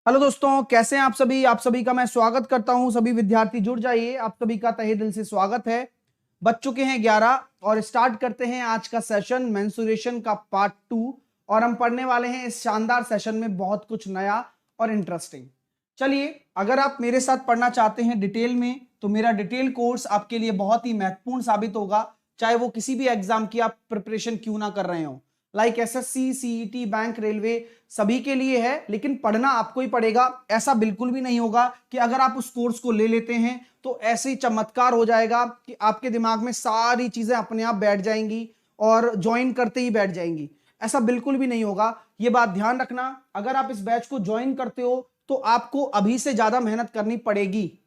Hello दोस्तों, कैसे हैं आप सभी। आप सभी का मैं स्वागत करता हूं। सभी विद्यार्थी जुड़ जाइए, आप सभी का तहे दिल से स्वागत है। बज चुके हैं 11 और स्टार्ट करते हैं आज का सेशन मेंसुरेशन का पार्ट 2। और हम पढ़ने वाले हैं इस शानदार सेशन में बहुत कुछ नया और इंटरेस्टिंग। चलिए, अगर आप मेरे साथ पढ़ना चाहते हैं डिटेल में तो मेरा डिटेल कोर्स आपके लिए बहुत ही महत्वपूर्ण साबित होगा, चाहे वो किसी भी एग्जाम की आप प्रिपरेशन क्यों ना कर रहे हो। Like SSC, CET, bank, railway सभी के लिए है, लेकिन पढ़ना आपको ही पड़ेगा। ऐसा बिल्कुल भी नहीं होगा कि अगर आप उस कोर्स को ले लेते हैं तो ऐसे ही चमत्कार हो जाएगा कि आपके दिमाग में सारी चीजें अपने आप बैठ जाएंगी और ज्वाइन करते ही बैठ जाएंगी। ऐसा बिल्कुल भी नहीं होगा, ये बात ध्यान रखना। अगर आप इस बैच को ज्वाइन करते हो तो आपको अभी से ज्यादा मेहनत करनी पड़ेगी,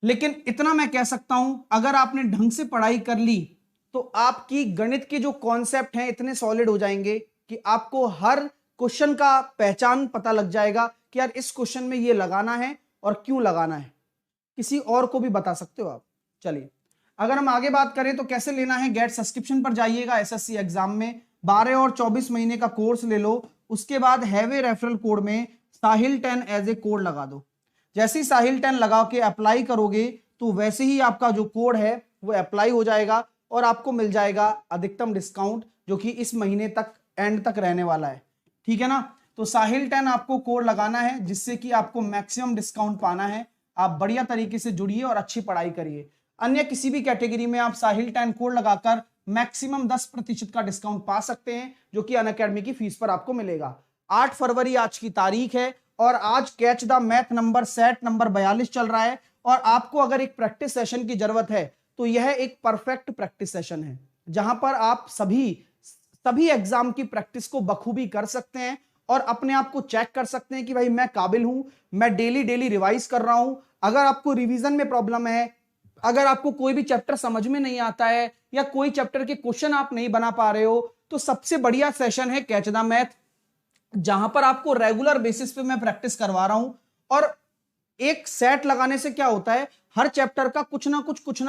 लेकिन इतना मैं कह सकता हूं, अगर आपने ढंग से पढ़ाई कर ली तो आपकी गणित के जो कॉन्सेप्ट हैं इतने सॉलिड हो जाएंगे कि आपको हर क्वेश्चन का पहचान पता लग जाएगा कि यार इस क्वेश्चन में ये लगाना है और क्यों लगाना है। किसी और को भी बता सकते हो आप। चलिए, अगर हम आगे बात करें तो कैसे लेना है, गेट सब्सक्रिप्शन पर जाइएगा। एसएससी एग्जाम में 12 और 24 महीने का कोर्स ले लो। उसके बाद हैवे रेफरल कोड में साहिल 10 एज ए कोड लगा दो। जैसे ही साहिल 10 लगा के अप्लाई करोगे तो वैसे ही आपका जो कोड है वो अप्लाई हो जाएगा और आपको मिल जाएगा अधिकतम डिस्काउंट, जो कि इस महीने तक एंड तक रहने वाला है। ठीक है ना। तो साहिल 10 आपको कोड लगाना है जिससे कि आपको मैक्सिमम डिस्काउंट पाना है। आप बढ़िया तरीके से जुड़िए और अच्छी पढ़ाई करिए। अन्य किसी भी कैटेगरी में आप साहिल 10 कोड लगाकर मैक्सिमम 10% का डिस्काउंट पा सकते हैं, जो कि अनअकैडमी की फीस पर आपको मिलेगा। 8 फरवरी आज की तारीख है और आज catch the math number set number 42 चल रहा है। और आपको अगर एक प्रैक्टिस सेशन की जरूरत है तो यह एक परफेक्ट प्रैक्टिस सेशन है, जहां पर आप सभी एग्जाम की प्रैक्टिस को बखूबी कर सकते हैं और अपने आप को चेक कर सकते हैं कि भाई मैं काबिल हूं, मैं डेली डेली रिवाइज कर रहा हूं। अगर आपको रिवीजन में प्रॉब्लम है, अगर आपको कोई भी चैप्टर समझ में नहीं आता है या कोई चैप्टर के क्वेश्चन आप नहीं बना पा रहे हो, तो सबसे बढ़िया सेशन है कैच द मैथ, जहां पर आपको रेगुलर बेसिस पे मैं प्रैक्टिस करवा रहा हूं। और एक सेट लगाने से क्या होता है, हर चैप्टर का कुछ ना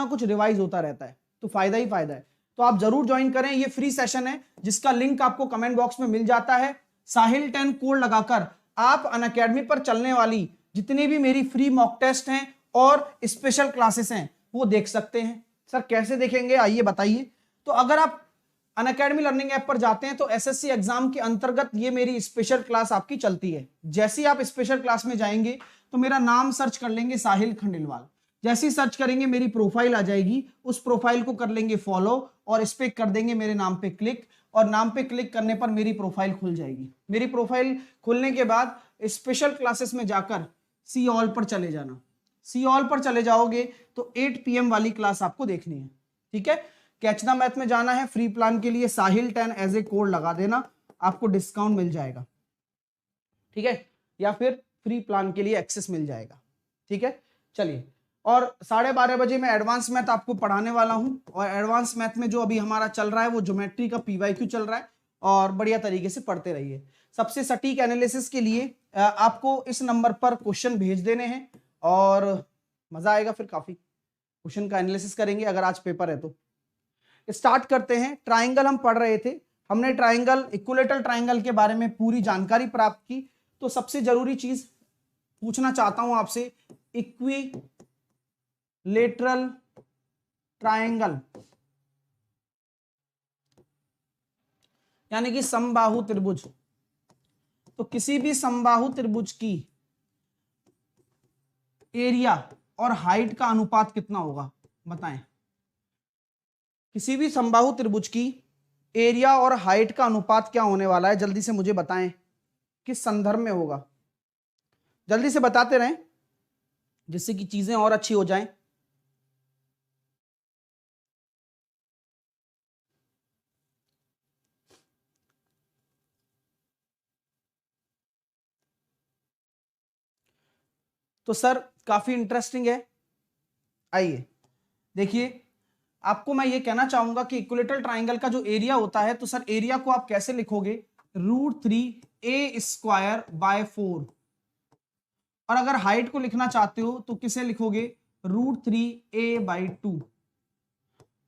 कुछ रिवाइज होता रहता है, तो फायदा ही फायदा है। तो आप जरूर ज्वाइन करें, ये फ्री सेशन है जिसका लिंक आपको कमेंट बॉक्स में मिल जाता है। साहिल 10 कोड लगाकर आप अनअकैडमी पर चलने वाली जितनी भी मेरी फ्री मॉक टेस्ट हैं और स्पेशल क्लासेस हैं वो देख सकते हैं। सर कैसे देखेंगे, आइए बताइए। तो अगर आप अनअकैडमी लर्निंग ऐप पर जाते हैं तो एसएससी एग्जाम के अंतर्गत ये मेरी स्पेशल क्लास आपकी चलती है। जैसे ही आप स्पेशल क्लास में जाएंगे तो मेरा नाम सर्च कर लेंगे साहिल खंडेलवाल। जैसे ही सर्च करेंगे मेरी प्रोफाइल आ जाएगी, उस प्रोफाइल को कर लेंगे फॉलो और इस पे कर देंगे मेरे नाम पे क्लिक। और नाम पे क्लिक करने पर मेरी प्रोफाइल खुल जाएगी। मेरी प्रोफाइल खुलने के बाद स्पेशल क्लासेस में जाकर सी ऑल पर चले जाना। सी ऑल पर चले जाओगे तो 8 PM वाली क्लास आपको देखनी है। ठीक है। कैच द मैथ में जाना है, फ्री प्लान के लिए साहिल 10 एज ए कोड लगा देना, आपको डिस्काउंट मिल जाएगा। ठीक है, या फिर फ्री प्लान के लिए एक्सेस मिल जाएगा। ठीक है। चलिए, और 12:30 बजे मैं एडवांस मैथ आपको पढ़ाने वाला हूं। और एडवांस मैथ में जो अभी हमारा चल रहा है वो ज्योमेट्री का पीवाईक्यू चल रहा है, और बढ़िया तरीके से पढ़ते रहिए। सबसे सटीक एनालिसिस के लिए आपको इस नंबर पर क्वेश्चन भेज देने हैं और मजा आएगा। फिर काफी क्वेश्चन का एनालिसिस करेंगे अगर आज पेपर है तो। स्टार्ट करते हैं। ट्राइंगल हम पढ़ रहे थे, हमने ट्राइंगल, इक्विलेटरल ट्राइंगल के बारे में पूरी जानकारी प्राप्त की। तो सबसे जरूरी चीज पूछना चाहता हूं आपसे, इक्विलेटरल ट्राइंगल यानी कि समबाहु त्रिभुज। तो किसी भी समबाहु त्रिभुज की एरिया और हाइट का अनुपात कितना होगा, बताएं। किसी भी समबाहु त्रिभुज की एरिया और हाइट का अनुपात क्या होने वाला है, जल्दी से मुझे बताएं। किस संदर्भ में होगा, जल्दी से बताते रहें जिससे कि चीजें और अच्छी हो जाएं। तो सर काफी इंटरेस्टिंग है। आइए देखिए, आपको मैं ये कहना चाहूंगा कि इक्विलेटरल ट्राइंगल का जो एरिया होता है, तो सर एरिया को आप कैसे लिखोगे, √3a² / 4। और अगर हाइट को लिखना चाहते हो तो किसे लिखोगे, √3a/2।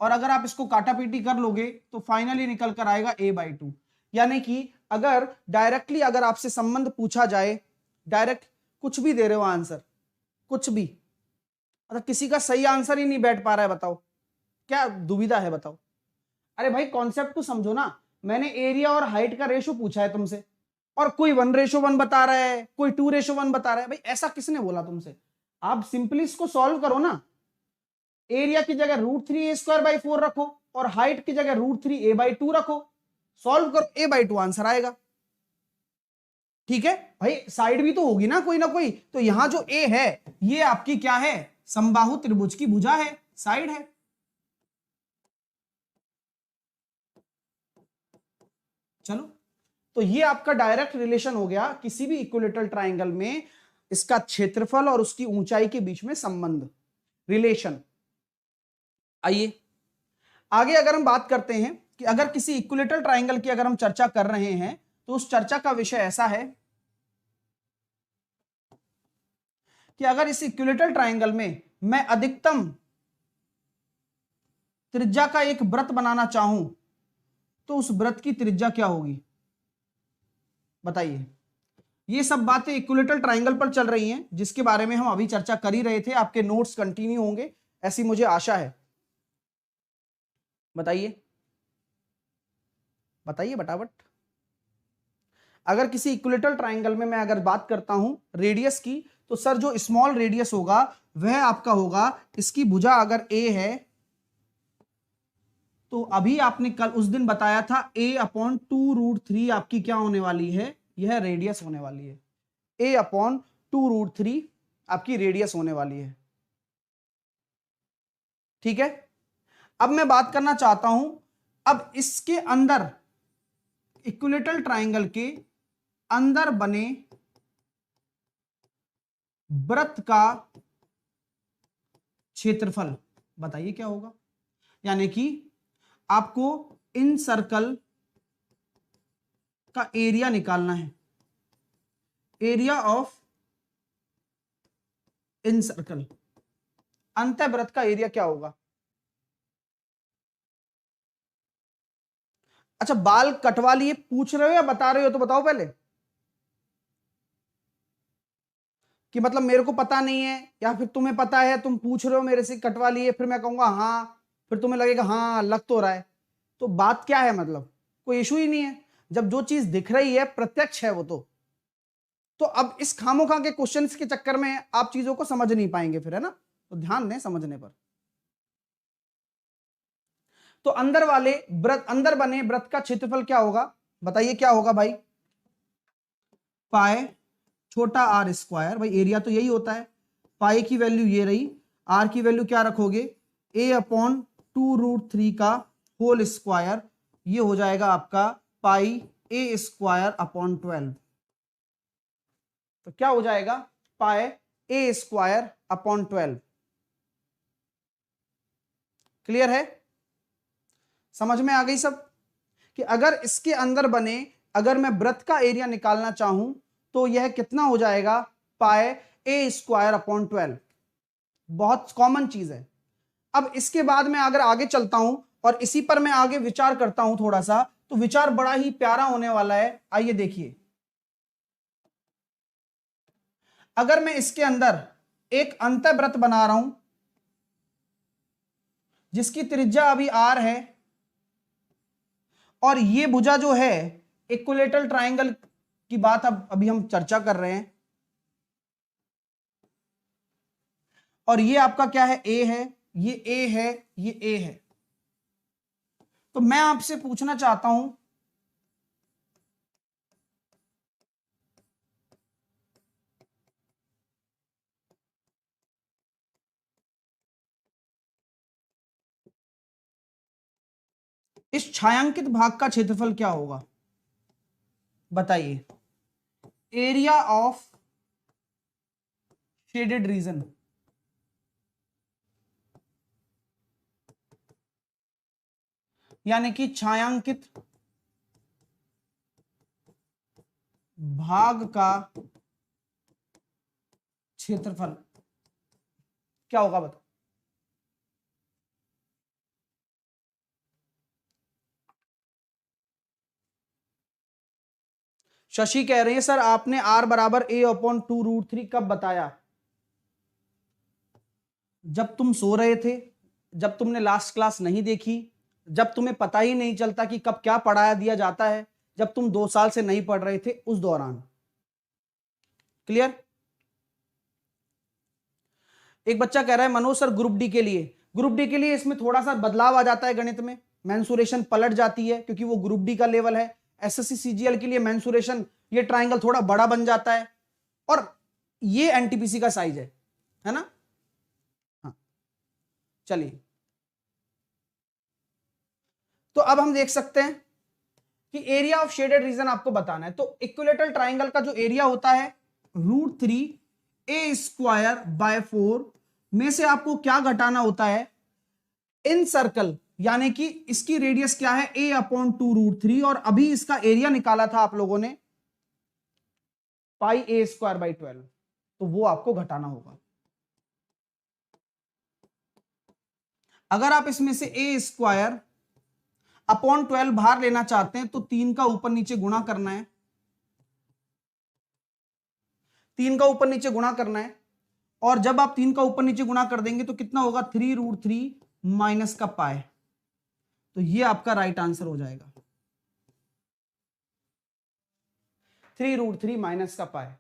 और अगर आप इसको काटा पीटी कर लोगे तो फाइनली निकल कर आएगा a/2। यानी कि अगर डायरेक्टली अगर आपसे संबंध पूछा जाए, डायरेक्ट कुछ भी दे रहे हो आंसर, कुछ भी, मतलब किसी का सही आंसर ही नहीं बैठ पा रहा है, बताओ क्या दुविधा है, बताओ। अरे भाई कॉन्सेप्ट तो समझो ना, मैंने एरिया और हाइट का रेशो पूछा है तुमसे, और कोई 1:1 बता रहा है, कोई 2:1 बता रहा है, भाई ऐसा किसने बोला तुमसे? आप सिंपली इसको सॉल्व करो ना। एरिया की जगह √3a² / 4 रखो और हाइट की जगह √3a/2 रखो, सॉल्व करो, a/2 आंसर आएगा। ठीक है भाई, साइड भी तो होगी ना कोई, तो यहां जो ए है ये आपकी क्या है, समबाहु त्रिभुज की भुजा है, साइड है। चलो, तो ये आपका डायरेक्ट रिलेशन हो गया किसी भी इक्विलेटरल ट्राइंगल में, इसका क्षेत्रफल और उसकी ऊंचाई के बीच में संबंध, रिलेशन। आइए आगे अगर हम बात करते हैं कि अगर किसी इक्विलेटरल ट्राइंगल की अगर हम चर्चा कर रहे हैं, तो उस चर्चा का विषय ऐसा है कि अगर इस इक्विलेटरल ट्राइंगल में मैं अधिकतम त्रिज्या का एक वृत्त बनाना चाहूं, तो उस वृत्त की त्रिज्या क्या होगी, बताइए। ये सब बातें इक्विलेटरल ट्राइंगल पर चल रही हैं, जिसके बारे में हम अभी चर्चा कर ही रहे थे। आपके नोट्स कंटिन्यू होंगे ऐसी मुझे आशा है। बताइए बताइए बटाबट। अगर किसी इक्विलेटरल ट्राइंगल में मैं अगर बात करता हूं रेडियस की, तो सर जो स्मॉल रेडियस होगा वह आपका होगा, इसकी भुजा अगर ए है, तो अभी आपने कल उस दिन बताया था a/2√3 आपकी क्या होने वाली है, यह रेडियस होने वाली है। a/2√3 आपकी रेडियस होने वाली है। ठीक है, अब मैं बात करना चाहता हूं, अब इसके अंदर इक्विलेटरल ट्राइंगल के अंदर बने वृत्त का क्षेत्रफल, बताइए क्या होगा। यानी कि आपको इन सर्कल का एरिया निकालना है, एरिया ऑफ इन सर्कल, अंतःवृत्त का एरिया क्या होगा। अच्छा, बाल कटवा लिए पूछ रहे हो या बता रहे हो, तो बताओ पहले, कि मतलब मेरे को पता नहीं है या फिर तुम्हें पता है, तुम पूछ रहे हो मेरे से कटवा लिए, फिर मैं कहूंगा हाँ, फिर तुम्हें लगेगा हाँ लग तो रहा है। तो बात क्या है, मतलब कोई इशू ही नहीं है, जब जो चीज दिख रही है प्रत्यक्ष है वो तो अब इस खामोखा के क्वेश्चंस के चक्कर में आप चीजों को समझ नहीं पाएंगे फिर, है ना, तो ध्यान दें समझने पर। तो अंदर वाले वृत्त, अंदर बने वृत्त का क्षेत्रफल क्या होगा, बताइए क्या होगा भाई। पाए छोटा r², भाई एरिया तो यही होता है, पाई की वैल्यू ये रही, आर की वैल्यू क्या रखोगे, a/2√3 का होल स्क्वायर, ये हो जाएगा आपका πa²/12। तो क्या हो जाएगा, πa²/12। क्लियर है, समझ में आ गई सब, कि अगर इसके अंदर बने, अगर मैं वृत्त का एरिया निकालना चाहूं, तो यह कितना हो जाएगा, πa²/12। बहुत कॉमन चीज है। अब इसके बाद में अगर आगे चलता हूं और इसी पर मैं आगे विचार करता हूं थोड़ा सा, तो विचार बड़ा ही प्यारा होने वाला है। आइए देखिए, अगर मैं इसके अंदर एक अंतःवृत्त बना रहा हूं जिसकी त्रिज्या अभी r है, और ये भुजा जो है इक्विलेटरल ट्राइंगल की बात अब अभी हम चर्चा कर रहे हैं, और ये आपका क्या है, a है, ये a है, ये a है। तो मैं आपसे पूछना चाहता हूं, इस छायांकित भाग का क्षेत्रफल क्या होगा, बताइए। एरिया ऑफ शेडेड रीजन, यानी कि छायांकित भाग का क्षेत्रफल क्या होगा, बताओ। शशि कह रहे हैं सर आपने आर बराबर ए अपॉन 2√3 कब बताया? जब तुम सो रहे थे, जब तुमने लास्ट क्लास नहीं देखी, जब तुम्हें पता ही नहीं चलता कि कब क्या पढ़ाया दिया जाता है, जब तुम 2 साल से नहीं पढ़ रहे थे, उस दौरान। क्लियर? एक बच्चा कह रहा है मनोज सर ग्रुप डी के लिए इसमें थोड़ा सा बदलाव आ जाता है गणित में, मेंसुरेशन पलट जाती है क्योंकि वो ग्रुप डी का लेवल है। एसएससी सीजीएल के लिए मेंसुरेशन, ये ट्राइंगल थोड़ा बड़ा बन जाता है और ये एनटीपीसी का साइज है ना? हाँ चलिए, तो अब हम देख सकते हैं कि एरिया ऑफ शेडेड रीजन आपको बताना है। तो इक्विलेटरल ट्राइंगल का जो एरिया होता है √3a²/4 में से आपको क्या घटाना होता है? इन सर्कल, यानी कि इसकी रेडियस क्या है? a/2√3 और अभी इसका एरिया निकाला था आप लोगों ने πa²/12, तो वो आपको घटाना होगा। अगर आप इसमें से a²/12 बाहर लेना चाहते हैं तो 3 का ऊपर नीचे गुणा करना है, 3 का ऊपर नीचे गुणा करना है, और जब आप 3 का ऊपर नीचे गुणा कर देंगे तो कितना होगा? 3√3 माइनस का पाए, तो ये आपका राइट आंसर हो जाएगा, 3√3 माइनस का पाए।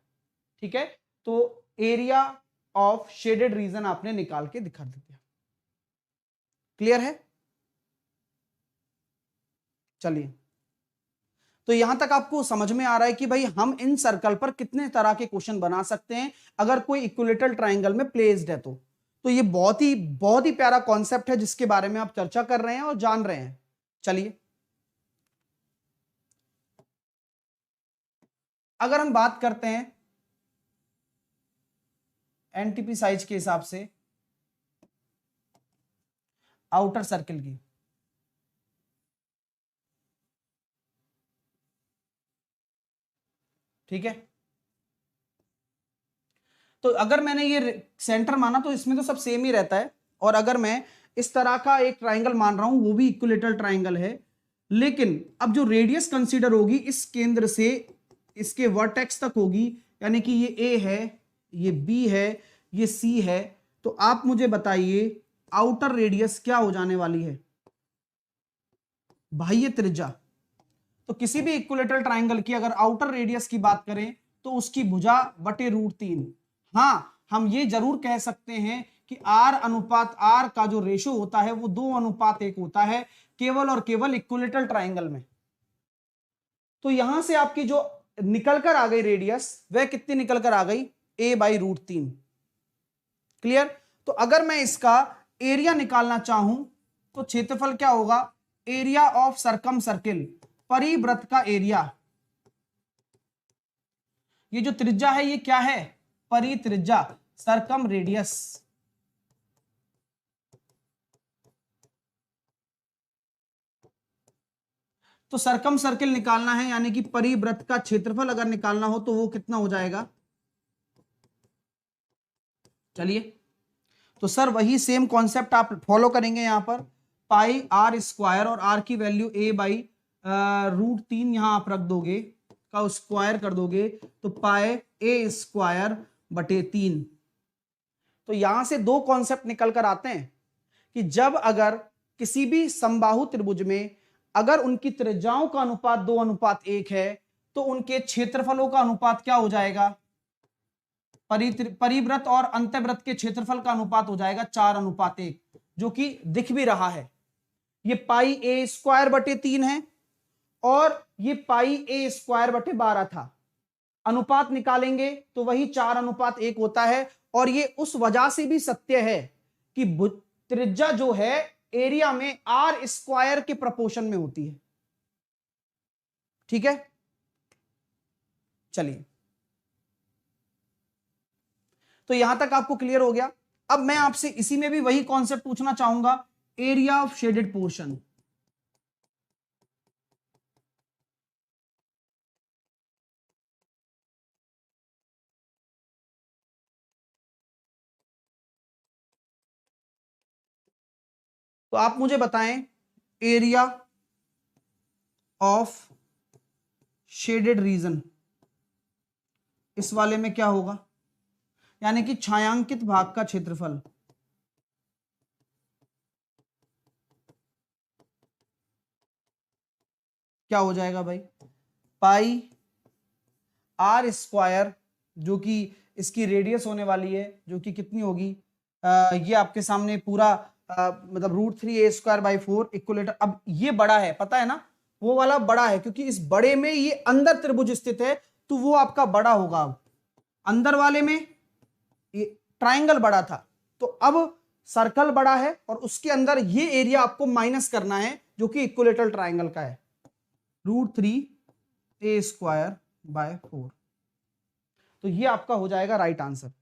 ठीक है, तो एरिया ऑफ शेडेड रीजन आपने निकाल के दिखा दिया। क्लियर है? चलिए, तो यहां तक आपको समझ में आ रहा है कि भाई हम इन सर्कल पर कितने तरह के क्वेश्चन बना सकते हैं अगर कोई इक्विलेटरल ट्राइंगल में प्लेस्ड है। तो ये बहुत ही प्यारा कॉन्सेप्ट है जिसके बारे में आप चर्चा कर रहे हैं और जान रहे हैं। चलिए, अगर हम बात करते हैं एनटीपी साइज के हिसाब से आउटर सर्किल की, ठीक है, तो अगर मैंने ये सेंटर माना तो इसमें तो सब सेम ही रहता है, और अगर मैं इस तरह का एक ट्राइंगल मान रहा हूं वो भी इक्विलेटरल ट्राइंगल है, लेकिन अब जो रेडियस कंसीडर होगी इस केंद्र से इसके वर्टेक्स तक होगी, यानी कि ये ए है, ये बी है, ये सी है, तो आप मुझे बताइए आउटर रेडियस क्या हो जाने वाली है? बाह्य त्रिज्या। तो किसी भी इक्विलेटरल ट्राइंगल की अगर आउटर रेडियस की बात करें तो उसकी भुजा बटे √3। हां, हम ये जरूर कह सकते हैं कि R/R का जो रेशो होता है वो 2:1 होता है केवल और केवल इक्विलेटरल ट्राइंगल में। तो यहां से आपकी जो निकल कर आ गई रेडियस, वह कितनी निकल कर आ गई? a/√3। क्लियर? तो अगर मैं इसका एरिया निकालना चाहूं तो क्षेत्रफल क्या होगा? एरिया ऑफ सर्कम सर्किल, परिवृत्त का एरिया। ये जो त्रिज्या है ये क्या है? परित्रिज्या, सर्कम रेडियस। तो सर्कम सर्किल निकालना है, यानी कि परिवृत्त का क्षेत्रफल अगर निकालना हो तो वो कितना हो जाएगा? चलिए, तो सर वही सेम कॉन्सेप्ट आप फॉलो करेंगे यहां पर, πr² और r की वैल्यू a/√3 यहां आप रख दोगे, का स्क्वायर कर दोगे तो πa²/3। तो यहां से दो कॉन्सेप्ट निकल कर आते हैं कि जब अगर किसी भी समबाहु त्रिभुज में अगर उनकी त्रिज्याओं का अनुपात 2:1 है तो उनके क्षेत्रफलों का अनुपात क्या हो जाएगा? परिवृत्त और अंतःवृत्त के क्षेत्रफल का अनुपात हो जाएगा 4:1, जो कि दिख भी रहा है। ये πa²/3 है और ये πa²/12 था। अनुपात निकालेंगे तो वही 4:1 होता है, और ये उस वजह से भी सत्य है कि त्रिज्या जो है एरिया में R² के प्रोपोर्शन में होती है। ठीक है, चलिए, तो यहां तक आपको क्लियर हो गया। अब मैं आपसे इसी में भी वही कॉन्सेप्ट पूछना चाहूंगा, एरिया ऑफ शेडेड पोर्शन। तो आप मुझे बताएं एरिया ऑफ शेडेड रीजन इस वाले में क्या होगा, यानी कि छायांकित भाग का क्षेत्रफल क्या हो जाएगा भाई, पाई आर स्क्वायर, जो कि इसकी रेडियस होने वाली है, जो कि कितनी होगी, ये आपके सामने पूरा मतलब √3a²/4 इक्वलेटर। अब ये बड़ा है, पता है ना, वो वाला बड़ा है, क्योंकि इस बड़े में ये अंदर त्रिभुज स्थित है, तो वो आपका बड़ा होगा। अब अंदर वाले में ये ट्राइंगल बड़ा था, तो अब सर्कल बड़ा है, और उसके अंदर ये एरिया आपको माइनस करना है, जो कि इक्वलेटरल ट्राइंगल का है, √3a²/4। तो ये आपका हो जाएगा राइट आंसर।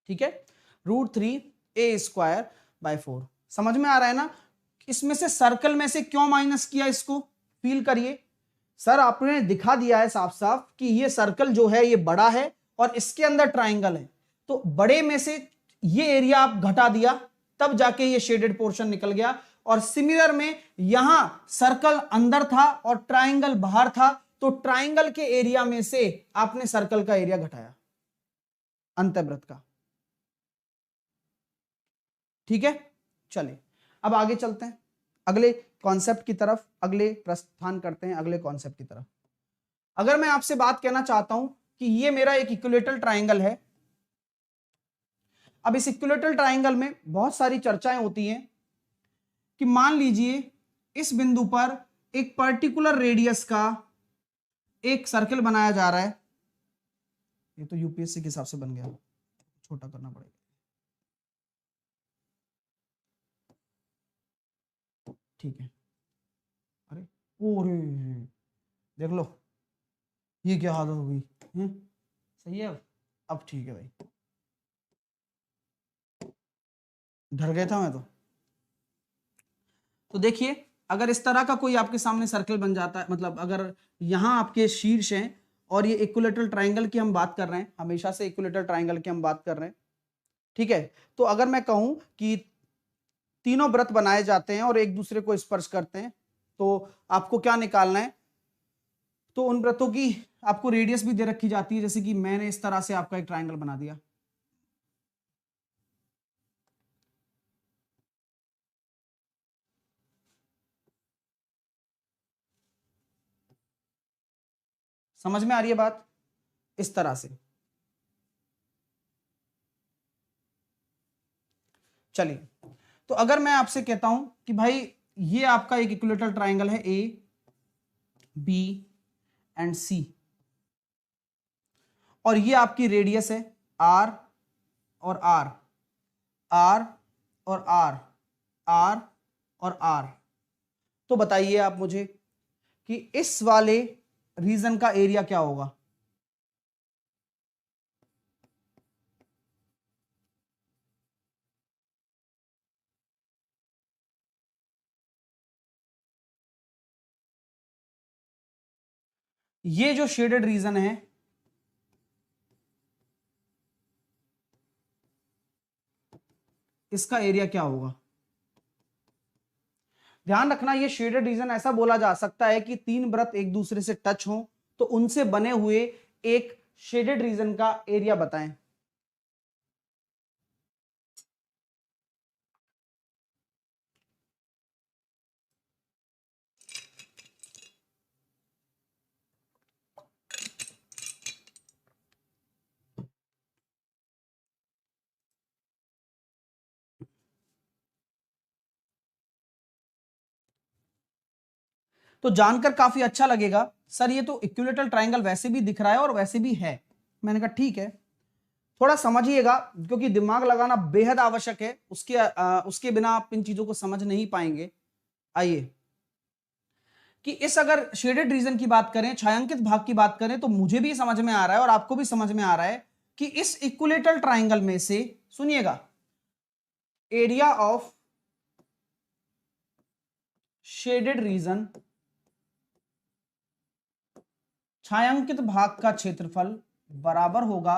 ठीक है, √3a²/4। समझ में आ रहा है ना। इसमें से सर्कल में से क्यों माइनस किया, इसको फील करिए। सर आपने दिखा दिया है साफ साफ कि ये सर्कल जो है ये बड़ा है और इसके अंदर ट्राइंगल है, तो बड़े में से ये एरिया आप घटा दिया, तब जाके ये शेडेड पोर्शन निकल गया। और सिमिलर में यहां सर्कल अंदर था और ट्राइंगल बाहर था, तो ट्राइंगल के एरिया में से आपने सर्कल का एरिया घटाया, अंतःवृत्त का। ठीक है, चलिए अब आगे चलते हैं अगले कॉन्सेप्ट की तरफ, अगले प्रस्थान करते हैं अगले कॉन्सेप्ट की तरफ। अगर मैं आपसे बात कहना चाहता हूं कि ये मेरा एक इक्विलेटरल ट्राइंगल है। अब इस इक्विलेटरल ट्राइंगल में बहुत सारी चर्चाएं होती हैं कि मान लीजिए इस बिंदु पर एक पर्टिकुलर रेडियस का एक सर्कल बनाया जा रहा है। ये तो यूपीएससी के हिसाब से बन गया, छोटा करना पड़ेगा। ठीक है, अरे ओरे देख लो, ये क्या हालत हो गई। सही है, अब ठीक है भाई, डर गया था मैं तो देखिए, अगर इस तरह का कोई आपके सामने सर्कल बन जाता है, मतलब अगर यहां आपके शीर्ष हैं और ये इक्विलेटरल ट्राइंगल की हम बात कर रहे हैं, हमेशा से इक्विलेटरल ट्राइंगल की हम बात कर रहे हैं। ठीक है, तो अगर मैं कहूं कि तीनों वृत्त बनाए जाते हैं और एक दूसरे को स्पर्श करते हैं, तो आपको क्या निकालना है, तो उन वृत्तों की आपको रेडियस भी दे रखी जाती है, जैसे कि मैंने इस तरह से आपका एक ट्राइंगल बना दिया। समझ में आ रही है बात, इस तरह से। चलिए, तो अगर मैं आपसे कहता हूं कि भाई ये आपका एक इक्विलेटरल ट्राइंगल है, ए बी एंड सी, और ये आपकी रेडियस है आर और आर, आर और आर, आर और आर, तो बताइए आप मुझे कि इस वाले रीजन का एरिया क्या होगा। ये जो शेडेड रीजन है, इसका एरिया क्या होगा। ध्यान रखना, ये शेडेड रीजन ऐसा बोला जा सकता है कि तीन वृत्त एक दूसरे से टच हो, तो उनसे बने हुए एक शेडेड रीजन का एरिया बताएं। तो जानकर काफी अच्छा लगेगा, सर ये तो इक्विलेटरल ट्राइंगल वैसे भी दिख रहा है और वैसे भी है। मैंने कहा ठीक है, थोड़ा समझिएगा, क्योंकि दिमाग लगाना बेहद आवश्यक है, उसके बिना आप इन चीजों को समझ नहीं पाएंगे। आइए, कि इस अगर शेडेड रीजन की बात करें, छायांकित भाग की बात करें, तो मुझे भी समझ में आ रहा है और आपको भी समझ में आ रहा है कि इस इक्विलेटरल ट्राइंगल में से, सुनिएगा, एरिया ऑफ शेडेड रीजन, छायांकित भाग का क्षेत्रफल बराबर होगा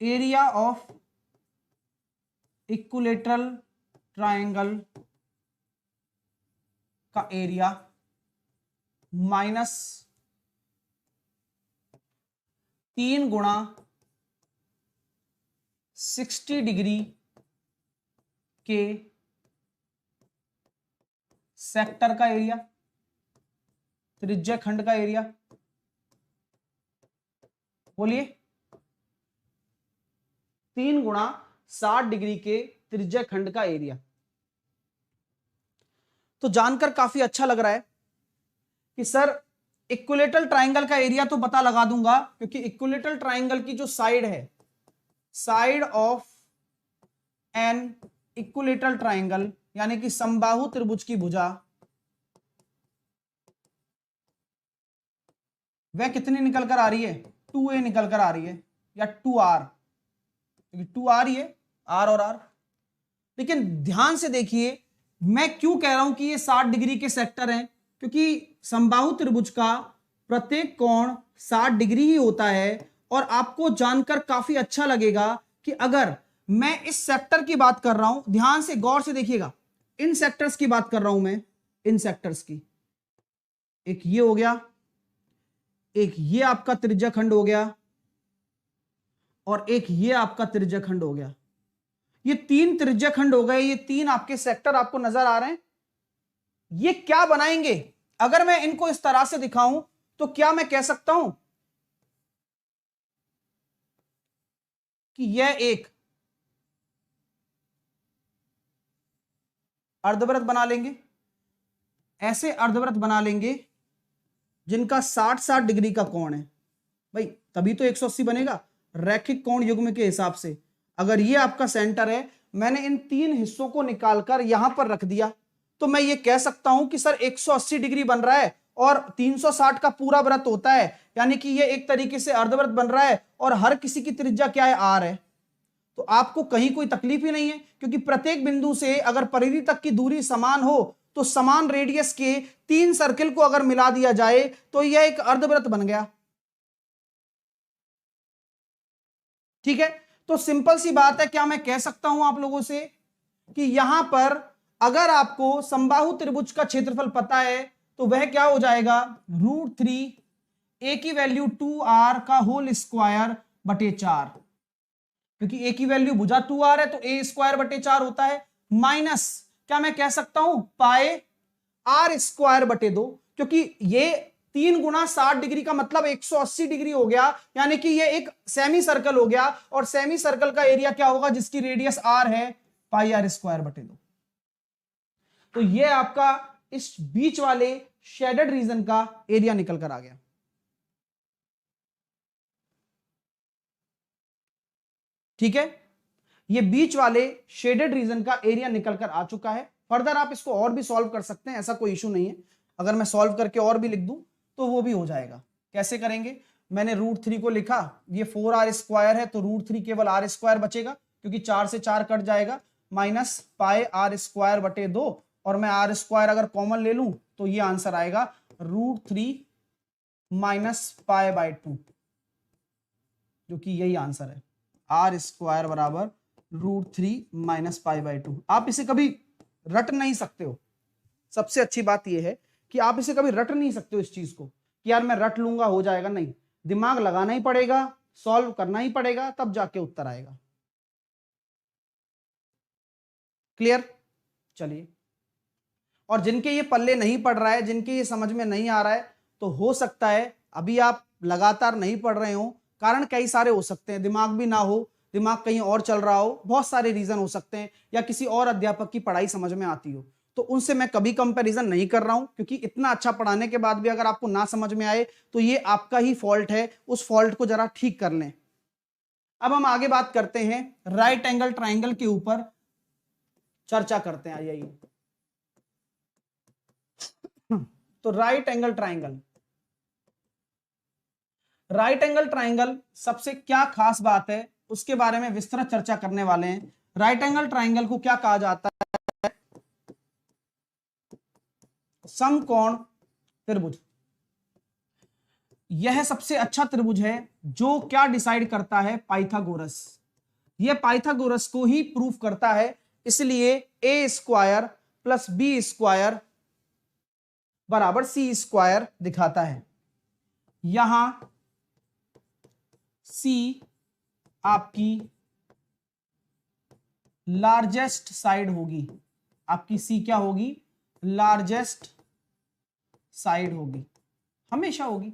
एरिया ऑफ इक्विलेटरल ट्राइंगल का एरिया माइनस 3 गुणा 60 डिग्री के सेक्टर का एरिया, त्रिज्या खंड का एरिया, बोलिए 3 गुणा 60 डिग्री के त्रिज्या खंड का एरिया। तो जानकर काफी अच्छा लग रहा है कि सर इक्विलेटरल ट्राइंगल का एरिया तो पता लगा दूंगा, क्योंकि इक्विलेटरल ट्राइंगल की जो साइड है, side of an equilateral triangle यानी कि समबाहु त्रिभुज की भुजा, वह कितनी निकल कर आ रही है? 2a निकल कर आ रही है, या 2r, क्योंकि 2r ही है, r और r। लेकिन ध्यान से देखिए, मैं क्यों कह रहा हूं कि ये 60 डिग्री के सेक्टर हैं, क्योंकि समबाहु त्रिभुज का प्रत्येक कोण 60 डिग्री ही होता है। और आपको जानकर काफी अच्छा लगेगा कि अगर मैं इस सेक्टर की बात कर रहा हूं, ध्यान से गौर से देखिएगा, इन सेक्टर्स की बात कर रहा हूं मैं, इन सेक्टर्स की, एक ये हो गया, एक ये आपका त्रिज्या खंड हो गया, और एक ये आपका त्रिज्या खंड हो गया। ये 3 त्रिज्या खंड हो गए, ये 3 आपके सेक्टर आपको नजर आ रहे हैं। ये क्या बनाएंगे? अगर मैं इनको इस तरह से दिखाऊं तो क्या मैं कह सकता हूं कि यह एक अर्धवृत्त बना लेंगे, ऐसे अर्धवृत्त बना लेंगे जिनका 60-60 डिग्री का कोण है। भाई तभी तो 180 बनेगा रैखिक कोण युग्म के हिसाब से। अगर ये आपका सेंटर है, मैंने इन 3 हिस्सों को निकालकर यहां पर रख दिया, तो मैं ये कह सकता हूं कि सर 180 डिग्री बन रहा है और 360 का पूरा वृत्त होता है, यानी कि ये एक तरीके से अर्धवृत्त बन रहा है और हर किसी की त्रिज्या क्या है? r है। तो आपको कहीं कोई तकलीफ ही नहीं है, क्योंकि प्रत्येक बिंदु से अगर परिधि तक की दूरी समान हो तो समान रेडियस के 3 सर्किल को अगर मिला दिया जाए तो यह एक अर्धवृत्त बन गया। ठीक है, तो सिंपल सी बात है, क्या मैं कह सकता हूं आप लोगों से कि यहां पर अगर आपको समबाहु त्रिभुज का क्षेत्रफल पता है तो वह क्या हो जाएगा? √3 a की वैल्यू 2r का होल स्क्वायर बटे 4, क्योंकि a की वैल्यू भुजा 2r है तो a स्क्वायर बटे 4 होता है, माइनस क्या मैं कह सकता हूं? पाए r स्क्वायर बटे 2, क्योंकि ये 3 गुणा 60 डिग्री का मतलब 180 डिग्री हो गया, यानी कि ये एक सेमी सर्कल हो गया, और सेमी सर्कल का एरिया क्या होगा? जिसकी रेडियस r है, पाई r स्क्वायर बटे 2। तो ये आपका इस बीच वाले शेडेड रीजन का एरिया निकल कर आ गया। ठीक है, ये बीच वाले शेडेड रीजन का एरिया निकल कर आ चुका है। फर्दर आप इसको और भी सॉल्व कर सकते हैं, ऐसा कोई इशू नहीं है। अगर मैं सॉल्व करके और भी लिख दूं तो वो भी हो जाएगा। कैसे करेंगे? मैंने √3 को लिखा, ये 4r स्क्वायर है तो √3 केवल r स्क्वायर बचेगा, क्योंकि 4 से 4 कट जाएगा, माइनस पाए r स्क्वायर बटे 2, और मैं r स्क्वायर अगर कॉमन ले लूं तो ये आंसर आएगा √3 माइनस पाए बाय 2, जो कि यही आंसर है। r स्क्वायर बराबर √3 माइनस पाई बाय 2। आप इसे कभी रट नहीं सकते हो। सबसे अच्छी बात यह है कि आप इसे कभी रट नहीं सकते हो इस चीज को कि यार मैं रट लूंगा हो जाएगा, नहीं, दिमाग लगाना ही पड़ेगा, सॉल्व करना ही पड़ेगा, तब जाके उत्तर आएगा। क्लियर? चलिए, और जिनके ये पल्ले नहीं पड़ रहा है, जिनके ये समझ में नहीं आ रहा है, तो हो सकता है अभी आप लगातार नहीं पढ़ रहे हो, कारण कई सारे हो सकते हैं, दिमाग भी ना हो, दिमाग कहीं और चल रहा हो, बहुत सारे रीजन हो सकते हैं, या किसी और अध्यापक की पढ़ाई समझ में आती हो, तो उनसे मैं कभी कंपैरिजन नहीं कर रहा हूं, क्योंकि इतना अच्छा पढ़ाने के बाद भी अगर आपको ना समझ में आए तो ये आपका ही फॉल्ट है, उस फॉल्ट को जरा ठीक कर लें। अब हम आगे बात करते हैं राइट एंगल ट्राइंगल के ऊपर चर्चा करते हैं। आइए, तो right angle triangle, right angle triangle सबसे क्या खास बात है उसके बारे में विस्तृत चर्चा करने वाले हैं। राइट एंगल ट्राइंगल को क्या कहा जाता है? समकोण त्रिभुज। यह सबसे अच्छा त्रिभुज है जो क्या डिसाइड करता है? पाइथागोरस। यह पाइथागोरस को ही प्रूफ करता है, इसलिए a square plus B square बराबर सी स्क्वायर दिखाता है। यहां सी आपकी लार्जेस्ट साइड होगी, आपकी सी क्या होगी, लार्जेस्ट साइड होगी, हमेशा होगी।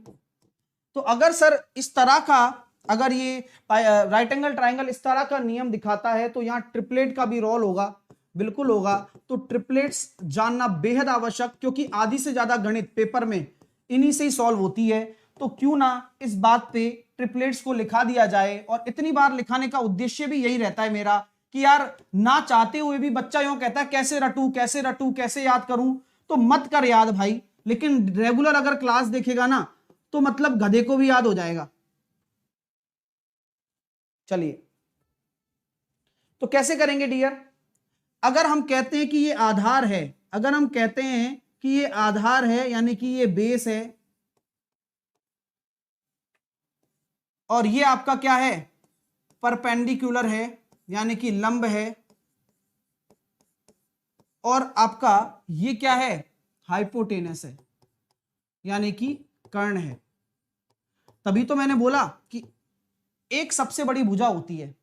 तो अगर सर इस तरह का, अगर ये राइट एंगल ट्राइंगल इस तरह का नियम दिखाता है तो यहां ट्रिपलेट का भी रोल होगा, बिल्कुल होगा। तो ट्रिपलेट्स जानना बेहद आवश्यक, क्योंकि आधी से ज्यादा गणित पेपर में इन्हीं से ही सॉल्व होती है। तो क्यों ना इस बात पे ट्रिपलेट्स को लिखा दिया जाए, और इतनी बार लिखाने का उद्देश्य भी यही रहता है मेरा कि यार ना चाहते हुए भी बच्चा यूं कहता है कैसे रटूं कैसे रटूं कैसे याद करूं, तो मत कर याद भाई, लेकिन रेगुलर अगर क्लास देखेगा ना तो मतलब गधे को भी याद हो जाएगा। चलिए, तो कैसे करेंगे डियर, अगर हम कहते हैं कि ये आधार है, अगर हम कहते हैं कि ये आधार है यानी कि ये बेस है, और ये आपका क्या है, परपेंडिकुलर है यानी कि लंब है, और आपका ये क्या है, हाइपोटेनस है यानी कि कर्ण है। तभी तो मैंने बोला कि एक सबसे बड़ी भुजा होती है।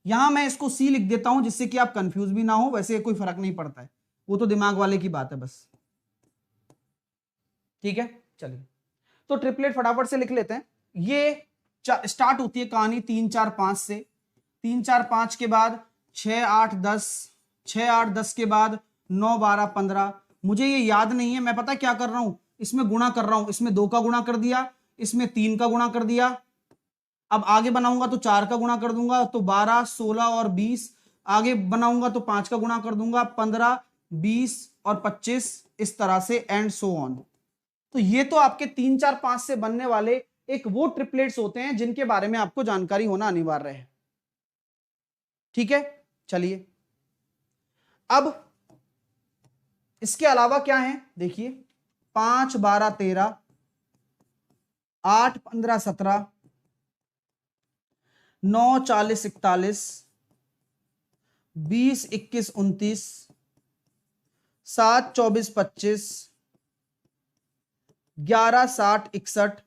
यहां मैं इसको सी लिख देता हूं जिससे कि आप कंफ्यूज भी ना हो, वैसे कोई फर्क नहीं पड़ता है, वो तो दिमाग वाले की बात है बस। ठीक है, चलिए, तो ट्रिपलेट फटाफट से लिख लेते हैं। ये स्टार्ट होती है कहानी 3 4 5 से, 3 4 5 के बाद 6 8 10, 6 8 10 के बाद 9 12 15। मुझे ये याद नहीं है, मैं पता क्या कर रहा हूं, इसमें गुणा कर रहा हूं, इसमें 2 का गुणा कर दिया, इसमें 3 का गुणा कर दिया, अब आगे बनाऊंगा तो 4 का गुणा कर दूंगा तो 12 16 और 20, आगे बनाऊंगा तो 5 का गुणा कर दूंगा 15 20 और 25, इस तरह से एंड सो ऑन। तो ये तो आपके 3 4 5 से बनने वाले एक वो ट्रिपलेट्स होते हैं जिनके बारे में आपको जानकारी होना अनिवार्य है। ठीक है, चलिए, अब इसके अलावा क्या है देखिए, 5 12 13, 8 15 17, 9 40 41, 20 21 29, 7 24 25, 11 60 61,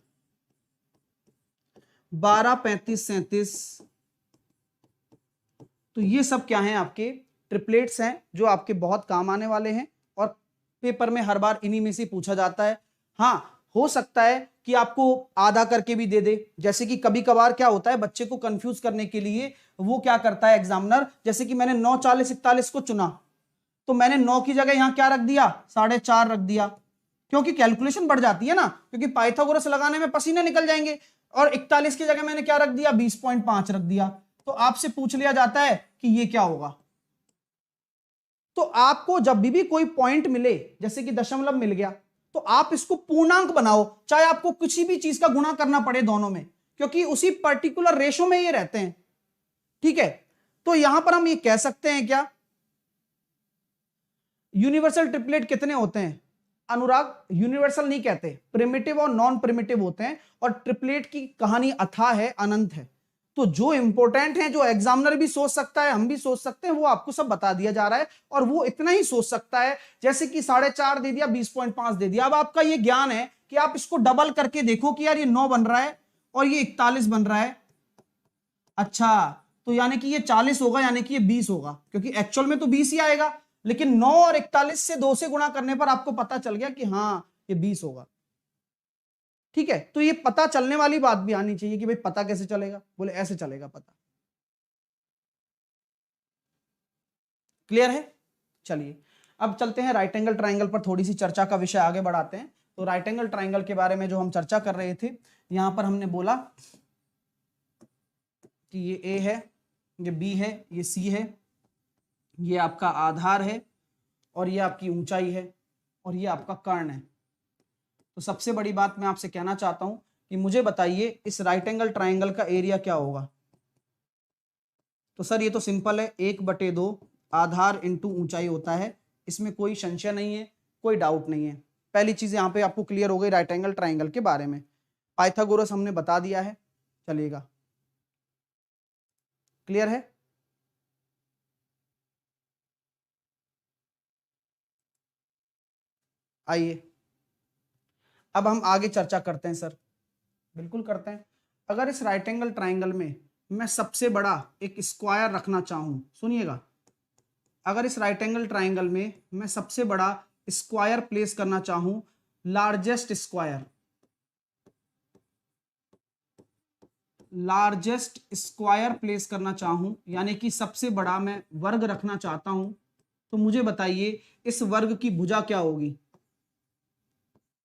12 35 37। तो ये सब क्या हैं, आपके ट्रिपलेट्स हैं जो आपके बहुत काम आने वाले हैं, और पेपर में हर बार इन्हीं में से पूछा जाता है। हाँ, हो सकता है कि आपको आधा करके भी दे दे, जैसे कि कभी कभार क्या होता है बच्चे को कंफ्यूज करने के लिए वो क्या करता है एग्जामिनर, जैसे कि मैंने 9 40 41 को चुना, तो मैंने 9 की जगह यहां क्या रख दिया, 4.5 रख दिया, क्योंकि कैलकुलेशन बढ़ जाती है ना, क्योंकि पाइथागोरस लगाने में पसीने निकल जाएंगे। और 41 की जगह मैंने क्या रख दिया, 20.5 रख दिया। तो आपसे पूछ लिया जाता है कि ये क्या होगा। तो आपको जब भी कोई पॉइंट मिले, जैसे कि दशमलव मिल गया, तो आप इसको पूर्णांक बनाओ, चाहे आपको किसी भी चीज का गुणा करना पड़े दोनों में, क्योंकि उसी पर्टिकुलर रेशो में ये रहते हैं। ठीक है, तो यहां पर हम ये कह सकते हैं क्या, यूनिवर्सल ट्रिपलेट कितने होते हैं अनुराग, यूनिवर्सल नहीं कहते, प्रिमिटिव और नॉन प्रिमिटिव होते हैं, और ट्रिपलेट की कहानी अथाह है, अनंत है। तो जो इंपॉर्टेंट है, जो एग्जामिनर भी सोच सकता है, हम भी सोच सकते हैं, वो आपको सब बता दिया जा रहा है, और वो इतना ही सोच सकता है, जैसे कि 4.5 दे दिया, 20.5 दे दिया। अब आपका ये ज्ञान है कि आप इसको डबल करके देखो कि यार ये 9 बन रहा है और ये 41 बन रहा है, अच्छा, तो यानी कि ये 40 होगा, यानी कि ये 20 होगा, क्योंकि एक्चुअल में तो 20 ही आएगा, लेकिन 9 और 41 से 2 से गुणा करने पर आपको पता चल गया कि हाँ ये 20 होगा। ठीक है, तो ये पता चलने वाली बात भी आनी चाहिए कि भाई पता कैसे चलेगा, बोले ऐसे चलेगा पता। क्लियर है, चलिए, अब चलते हैं राइट एंगल ट्राइंगल पर, थोड़ी सी चर्चा का विषय आगे बढ़ाते हैं। तो राइट एंगल ट्राइंगल के बारे में जो हम चर्चा कर रहे थे, यहां पर हमने बोला कि ये ए है, ये बी है, ये सी है, ये आपका आधार है, और ये आपकी ऊंचाई है, और ये आपका कर्ण है। तो सबसे बड़ी बात मैं आपसे कहना चाहता हूं कि मुझे बताइए इस राइट एंगल ट्राइंगल का एरिया क्या होगा। तो सर ये तो सिंपल है, 1/2 आधार इंटू ऊंचाई होता है, इसमें कोई संशय नहीं है, कोई डाउट नहीं है। पहली चीज यहां पे आपको क्लियर हो गई राइट एंगल ट्राइंगल के बारे में, पाइथागोरस हमने बता दिया है, चलिएगा, क्लियर है। आइए अब हम आगे चर्चा करते हैं सर, बिल्कुल करते हैं। अगर इस राइट एंगल ट्राइंगल में मैं सबसे बड़ा एक स्क्वायर रखना चाहूं, सुनिएगा, अगर इस राइट एंगल ट्राइंगल में मैं सबसे बड़ा स्क्वायर प्लेस करना चाहूं, largest square, largest square place करना चाहूं, यानी कि सबसे बड़ा मैं वर्ग रखना चाहता हूं, तो मुझे बताइए इस वर्ग की भुजा क्या होगी?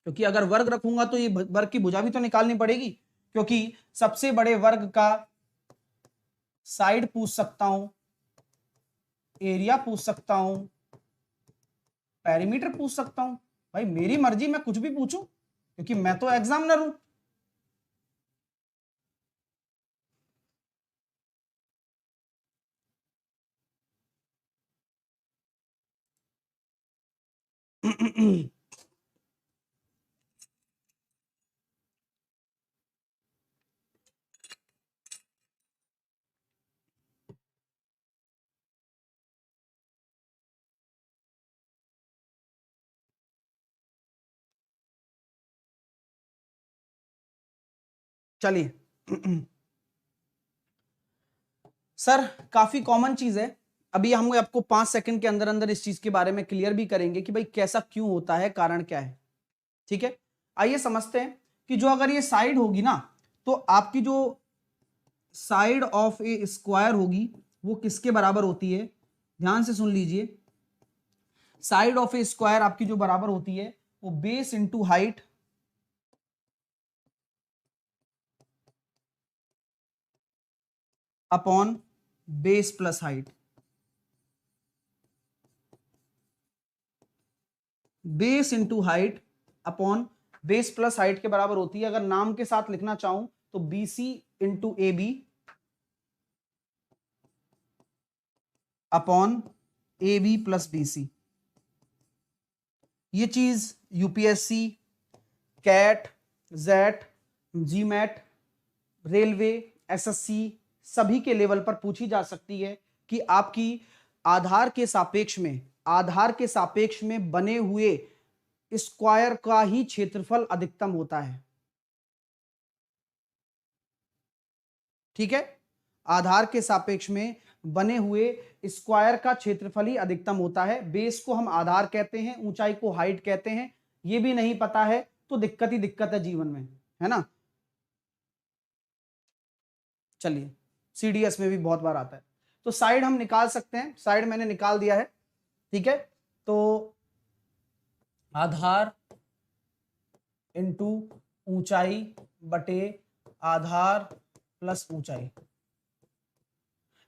क्योंकि अगर वर्ग रखूंगा तो ये वर्ग की भुजा भी तो निकालनी पड़ेगी, क्योंकि सबसे बड़े वर्ग का साइड पूछ सकता हूं, एरिया पूछ सकता हूं, पेरीमीटर पूछ सकता हूं। भाई मेरी मर्जी, मैं कुछ भी पूछूं, क्योंकि मैं तो एग्जामिनर हूं। चलिए सर, काफी कॉमन चीज है। अभी हम आपको 5 सेकंड के अंदर अंदर इस चीज के बारे में क्लियर भी करेंगे कि भाई कैसा क्यों होता है, कारण क्या है। ठीक है, आइए समझते हैं कि जो अगर ये साइड होगी ना, तो आपकी जो साइड ऑफ ए स्क्वायर होगी वो किसके बराबर होती है? ध्यान से सुन लीजिए, साइड ऑफ ए स्क्वायर आपकी जो बराबर होती है वो base into height upon base plus height. Base into height upon base plus height के बराबर होती है। अगर नाम के साथ लिखना चाहूं तो BC into AB upon AB plus BC। ये चीज UPSC, CAT, JET, GMAT, railway, SSC सभी के लेवल पर पूछी जा सकती है कि आपकी आधार के सापेक्ष में, आधार के सापेक्ष में बने हुए स्क्वायर का ही क्षेत्रफल अधिकतम होता है। ठीक है, आधार के सापेक्ष में बने हुए स्क्वायर का क्षेत्रफल ही अधिकतम होता है। बेस को हम आधार कहते हैं, ऊंचाई को हाइट कहते हैं। ये भी नहीं पता है तो दिक्कत ही दिक्कत है जीवन में, है ना। चलिए, CDS में भी बहुत बार आता है। तो साइड हम निकाल सकते हैं, साइड मैंने निकाल दिया है। ठीक है, तो आधार इंटू ऊंचाई बटे आधार प्लस ऊंचाई,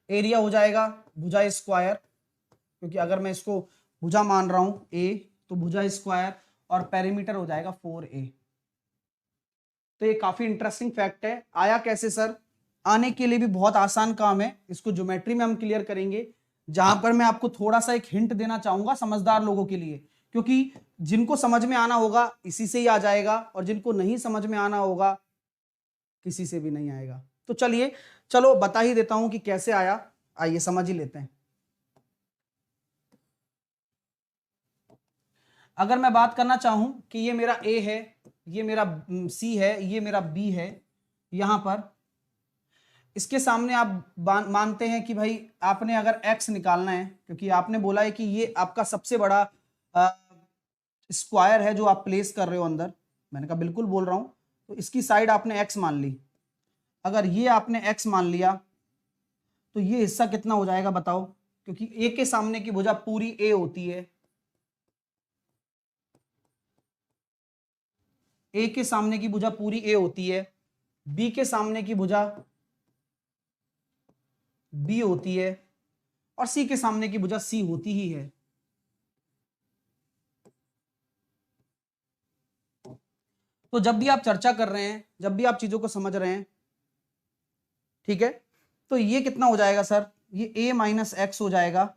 एरिया हो जाएगा भुजा स्क्वायर, क्योंकि अगर मैं इसको भुजा मान रहा हूं A, तो भुजा स्क्वायर, और पेरीमीटर हो जाएगा 4A। तो ये काफी इंटरेस्टिंग फैक्ट है। आया कैसे सर? आने के लिए भी बहुत आसान काम है, इसको ज्योमेट्री में हम क्लियर करेंगे, जहां पर मैं आपको थोड़ा सा एक हिंट देना चाहूंगा समझदार लोगों के लिए, क्योंकि जिनको समझ में आना होगा इसी से ही आ जाएगा, और जिनको नहीं समझ में आना होगा किसी से भी नहीं आएगा। तो चलिए, चलो बता ही देता हूं कि कैसे आया, आइए समझ ही लेते हैं। अगर मैं बात करना चाहूं कि ये मेरा A है, ये मेरा C है, ये मेरा B है, यहां पर इसके सामने आप मानते हैं कि भाई आपने अगर x निकालना है, क्योंकि आपने बोला है कि ये आपका सबसे बड़ा स्क्वायर है जो आप प्लेस कर रहे हो अंदर, मैंने कहा बिल्कुल बोल रहा हूं। तो इसकी साइड आपने x मान ली। अगर ये आपने x मान लिया तो ये हिस्सा कितना हो जाएगा बताओ? क्योंकि A के सामने की भुजा पूरी A होती है, A के सामने की भुजा पूरी A होती है, B के सामने की भुजा B होती है, और C के सामने की भुजा C होती ही है। तो जब भी आप चर्चा कर रहे हैं, जब भी आप चीजों को समझ रहे हैं, ठीक है, तो ये कितना हो जाएगा सर? ये A माइनस एक्स हो जाएगा।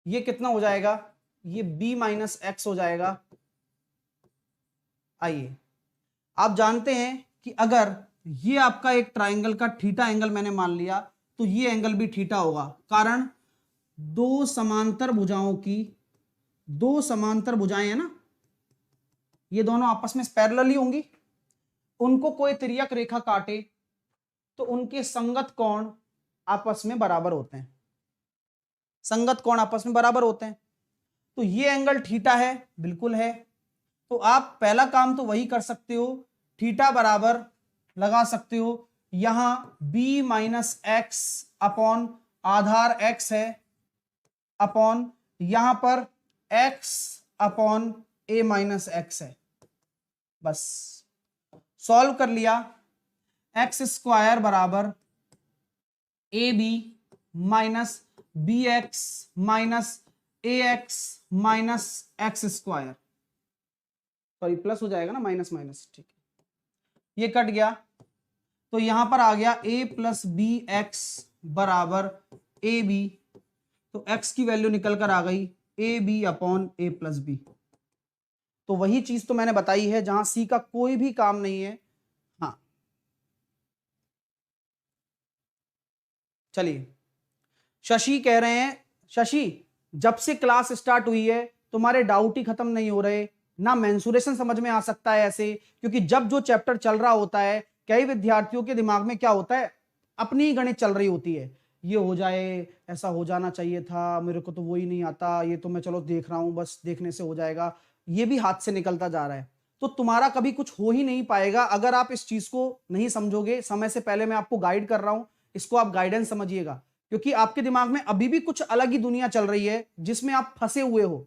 ये कितना हो जाएगा? ये B माइनस एक्स हो जाएगा। आइए, आप जानते हैं कि अगर ये आपका एक ट्राइंगल का थीटा एंगल मैंने मान लिया, तो ये एंगल भी थीटा होगा, कारण दो समांतर भुजाओं की, दो समांतर भुजाएं हैं ना, ये दोनों आपस में पैरेलल ही होंगी। उनको कोई तिर्यक रेखा काटे तो उनके संगत कोण आपस में बराबर होते हैं, संगत कोण आपस में बराबर होते हैं। तो ये एंगल थीटा है, बिल्कुल है। तो आप पहला काम तो वही कर सकते हो, थीटा बराबर लगा सकते हो यहां b माइनस एक्स अपॉन आधार x है अपॉन यहां पर x upon a minus X है। बस सॉल्व कर लिया। एक्स स्क्वायर बराबर A B minus B X minus A X minus X square, sorry plus हो जाएगा ना, माइनस माइनस, ठीक है, ये कट गया। तो यहां पर आ गया a प्लस बी एक्स बराबर ए बी, तो x की वैल्यू निकल कर आ गई A B upon A plus B. तो वही चीज तो मैंने बताई है जहां c का कोई भी काम नहीं है। हाँ चलिए, शशि कह रहे हैं, शशि जब से क्लास स्टार्ट हुई है तुम्हारे डाउट ही खत्म नहीं हो रहे, ना मेंसुरेशन समझ में आ सकता है ऐसे, क्योंकि जब जो चैप्टर चल रहा होता है कई विद्यार्थियों के दिमाग में क्या होता है, अपनी ही गणित चल रही होती है, ये हो जाए, ऐसा हो जाना चाहिए था, मेरे को तो वो ही नहीं आता, ये तो मैं चलो देख रहा हूं, बस देखने से हो जाएगा, ये भी हाथ से निकलता जा रहा है। तो तुम्हारा कभी कुछ हो ही नहीं पाएगा अगर आप इस चीज को नहीं समझोगे। समय से पहले मैं आपको गाइड कर रहा हूं, इसको आप गाइडेंस समझिएगा, क्योंकि आपके दिमाग में अभी भी कुछ अलग ही दुनिया चल रही है जिसमें आप फंसे हुए हो।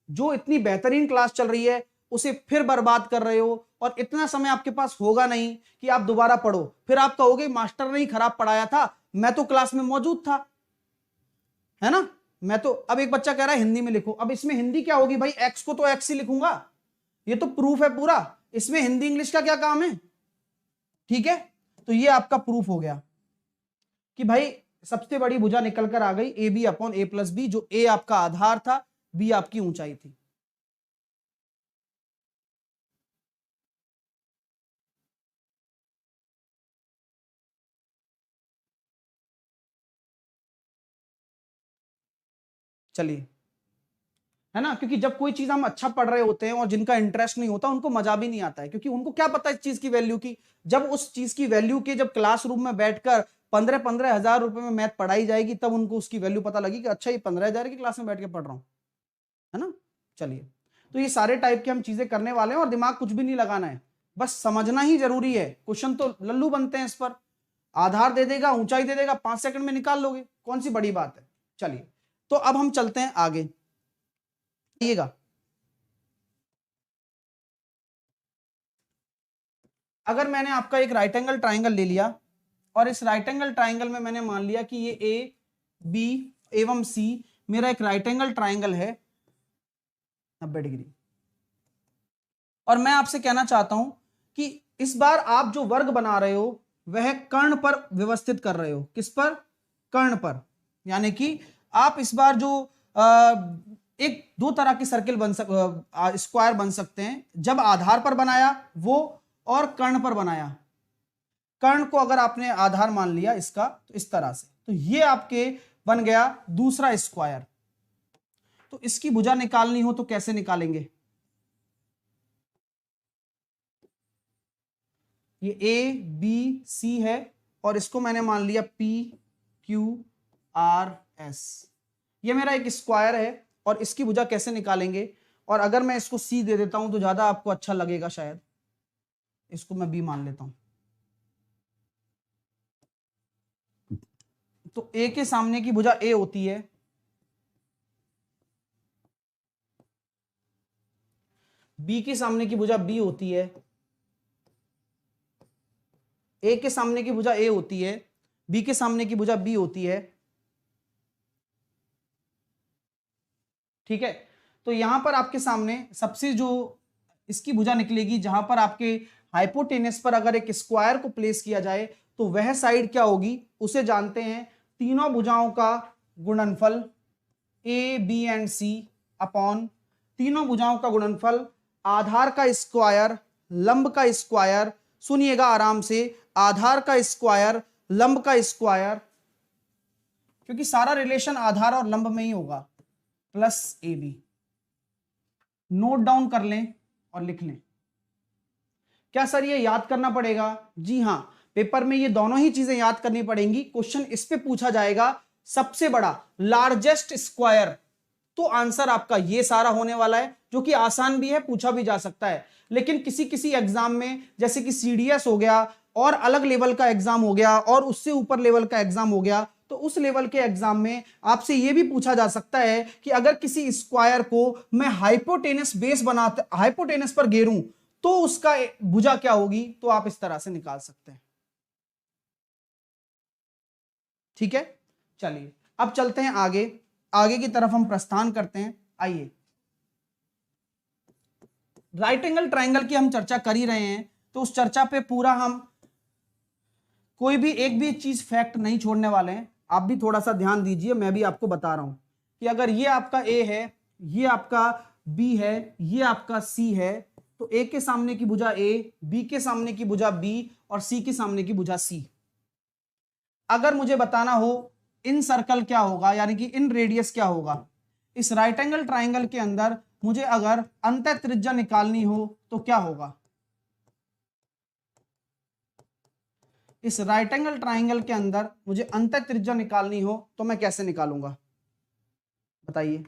जो इतनी बेहतरीन क्लास चल रही है उसे फिर बर्बाद कर रहे हो, और इतना समय आपके पास होगा नहीं कि आप दोबारा पढ़ो। फिर आप कहोगे मास्टर ने ही खराब पढ़ाया था, मैं तो क्लास में मौजूद था, है ना। मैं तो, अब एक बच्चा कह रहा है हिंदी में लिखो, अब इसमें हिंदी क्या होगी भाई, एक्स को तो एक्स ही लिखूंगा, ये तो प्रूफ है पूरा, इसमें हिंदी इंग्लिश का क्या काम है। ठीक है, तो ये आपका प्रूफ हो गया कि भाई सबसे बड़ी भुजा निकल कर आ गई A B upon A plus B, जो ए आपका आधार था, बी आपकी ऊंचाई थी। चलिए, है ना, क्योंकि जब कोई चीज हम अच्छा पढ़ रहे होते हैं और जिनका इंटरेस्ट नहीं होता उनको मजा भी नहीं आता है, क्योंकि उनको क्या पता इस चीज की वैल्यू की। जब उस चीज की वैल्यू के, जब क्लासरूम में बैठकर 15-15 हजार रुपए में मैथ पढ़ाई जाएगी, तब उनको उसकी वैल्यू पता लगी कि अच्छा ये 15,000 की क्लास में बैठ के पढ़ रहा हूं, है ना। चलिए, तो ये सारे टाइप की हम चीजें करने वाले हैं और दिमाग कुछ भी नहीं लगाना है, बस समझना ही जरूरी है। क्वेश्चन तो लल्लू बनते हैं इस पर, आधार दे देगा, ऊंचाई दे देगा, 5 सेकंड में निकाल लोगे, कौन सी बड़ी बात है। चलिए, तो अब हम चलते हैं आगे, आइएगा। अगर मैंने आपका एक राइट एंगल ट्राइंगल ले लिया और इस राइट एंगल ट्राइंगल में मैंने मान लिया कि ये ए बी एवं सी मेरा एक राइट एंगल ट्राइंगल है 90 डिग्री, और मैं आपसे कहना चाहता हूं कि इस बार आप जो वर्ग बना रहे हो वह कर्ण पर व्यवस्थित कर रहे हो। किस पर? कर्ण पर। यानी कि आप इस बार जो एक दो तरह के सर्किल बन स्क्वायर बन सकते हैं, जब आधार पर बनाया वो, और कर्ण पर बनाया। कर्ण को अगर आपने आधार मान लिया इसका, तो इस तरह से, तो ये आपके बन गया दूसरा स्क्वायर। तो इसकी भुजा निकालनी हो तो कैसे निकालेंगे? ये ए बी सी है और इसको मैंने मान लिया पी क्यू आर एस, ये मेरा एक स्क्वायर है, और इसकी भुजा कैसे निकालेंगे? और अगर मैं इसको सी दे देता हूं तो ज्यादा आपको अच्छा लगेगा शायद, इसको मैं बी मान लेता हूं। तो ए के सामने की भुजा ए होती है, बी के सामने की भुजा बी होती है, ए के सामने की भुजा ए होती है, बी के सामने की भुजा बी होती है। ठीक है, तो यहां पर आपके सामने सबसे जो इसकी भुजा निकलेगी, जहां पर आपके हाइपोटेनस पर अगर एक स्क्वायर को प्लेस किया जाए तो वह साइड क्या होगी, उसे जानते हैं तीनों भुजाओं का गुणनफल A B and C upon तीनों भुजाओं का गुणनफल आधार का स्क्वायर लंब का स्क्वायर, सुनिएगा आराम से, आधार का स्क्वायर लंब का स्क्वायर, क्योंकि सारा रिलेशन आधार और लंब में ही होगा, plus A B. Note down कर लें और लिख लें, क्या सर ये याद करना पड़ेगा? जी हाँ, पेपर में ये दोनों ही चीजें याद करनी पड़ेंगी। क्वेश्चन इस पे पूछा जाएगा सबसे बड़ा, लार्जेस्ट स्क्वायर, तो आंसर आपका ये सारा होने वाला है, जो कि आसान भी है, पूछा भी जा सकता है। लेकिन किसी किसी एग्जाम में, जैसे कि सीडीएस हो गया और अलग लेवल का एग्जाम हो गया और उससे ऊपर लेवल का एग्जाम हो गया, तो उस लेवल के एग्जाम में आपसे यह भी पूछा जा सकता है कि अगर किसी स्क्वायर को मैं हाइपोटेनस बेस बनाते, हाइपोटेनस पर घेरूं, तो उसका भुजा क्या होगी? तो आप इस तरह से निकाल सकते हैं। ठीक है, चलिए अब चलते हैं आगे, आगे की तरफ हम प्रस्थान करते हैं। आइए, राइट एंगल ट्राइंगल की हम चर्चा कर ही रहे हैं, तो उस चर्चा पे पूरा हम कोई भी एक भी चीज फैक्ट नहीं छोड़ने वाले हैं। आप भी थोड़ा सा ध्यान दीजिए, मैं भी आपको बता रहा हूं कि अगर ये आपका ए है, ये आपका बी है, ये आपका सी है, तो ए के सामने की भुजा ए, बी के सामने की भुजा बी और सी के सामने की भुजा सी। अगर मुझे बताना हो इन सर्कल क्या होगा, यानी कि इन रेडियस क्या होगा, इस राइट एंगल ट्राइंगल के अंदर मुझे अगर अंतः त्रिज्या निकालनी हो तो क्या होगा? इस राइट एंगल ट्राइंगल के अंदर मुझे अंतः त्रिज्या निकालनी हो तो मैं कैसे निकालूंगा, बताइए।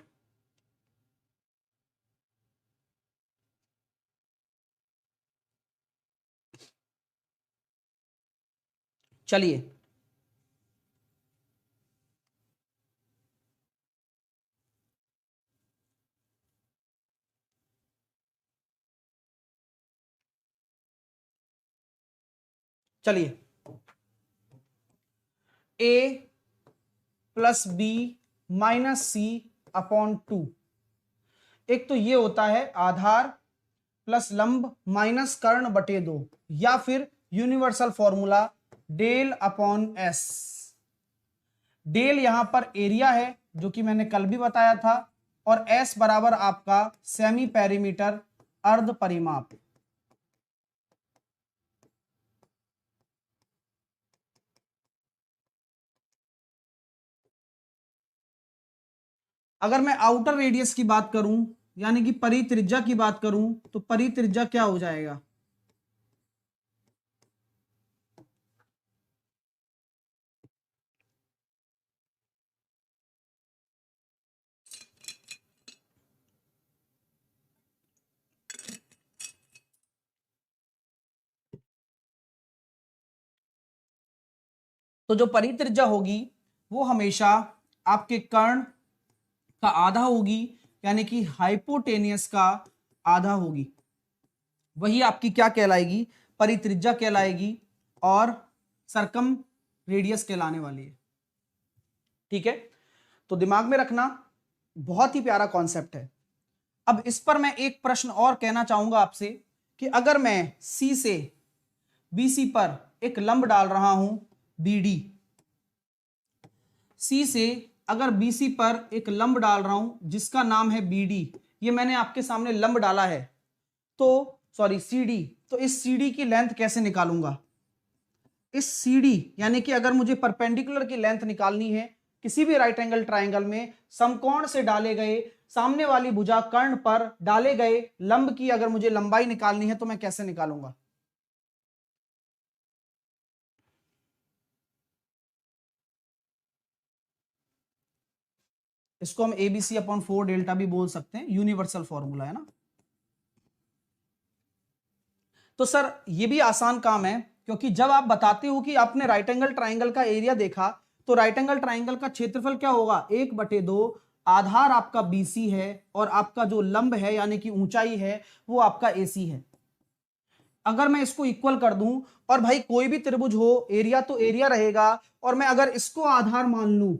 चलिए, चलिए, ए प्लस बी माइनस सी अपॉन 2। एक तो ये होता है आधार प्लस लंब माइनस कर्ण बटे 2, या फिर universal formula del upon S. Del यहां पर एरिया है, जो कि मैंने कल भी बताया था, और एस बराबर आपका सेमी पेरीमीटर, अर्ध परिमाप। अगर मैं आउटर रेडियस की बात करूं, यानी कि परित्रिज्या की बात करूं, तो परित्रिज्या क्या हो जाएगा? तो जो परित्रिज्या होगी वो हमेशा आपके कर्ण का आधा होगी, यानी कि हाइपोटेनियस का आधा होगी। वही आपकी क्या कहलाएगी? परित्रिज्या कहलाएगी, और सरकम रेडियस कहलाने वाली है। ठीक है, तो दिमाग में रखना, बहुत ही प्यारा कॉन्सेप्ट है। अब इस पर मैं एक प्रश्न और कहना चाहूंगा आपसे कि अगर मैं सी से बीसी पर एक लंब डाल रहा हूं, बीडी, सी से अगर बीसी पर एक लंब डाल रहा हूं जिसका नाम है बीडी, ये मैंने आपके सामने लंब डाला है, तो सॉरी सीडी, तो इस सीडी की लेंथ कैसे निकालूंगा? इस सीडी यानी कि अगर मुझे परपेंडिकुलर की लेंथ निकालनी है किसी भी राइट एंगल ट्राइंगल में, समकोण से डाले गए सामने वाली भुजा कर्ण पर डाले गए लंब की अगर मुझे लंबाई निकालनी है तो मैं कैसे निकालूंगा? इसको हम एबीसी अपॉन 4 डेल्टा भी बोल सकते हैं, यूनिवर्सल फॉर्मूला है ना। तो सर ये भी आसान काम है, क्योंकि जब आप बताते हो कि आपने राइट एंगल ट्राइंगल का एरिया देखा, तो राइट एंगल ट्राइंगल का क्षेत्रफल क्या होगा? 1/2, आधार आपका बीसी है और आपका जो लंब है यानी कि ऊंचाई है वो आपका एसी है। अगर मैं इसको इक्वल कर दूं, और भाई कोई भी त्रिभुज हो एरिया तो एरिया रहेगा, और मैं अगर इसको आधार मान लूं,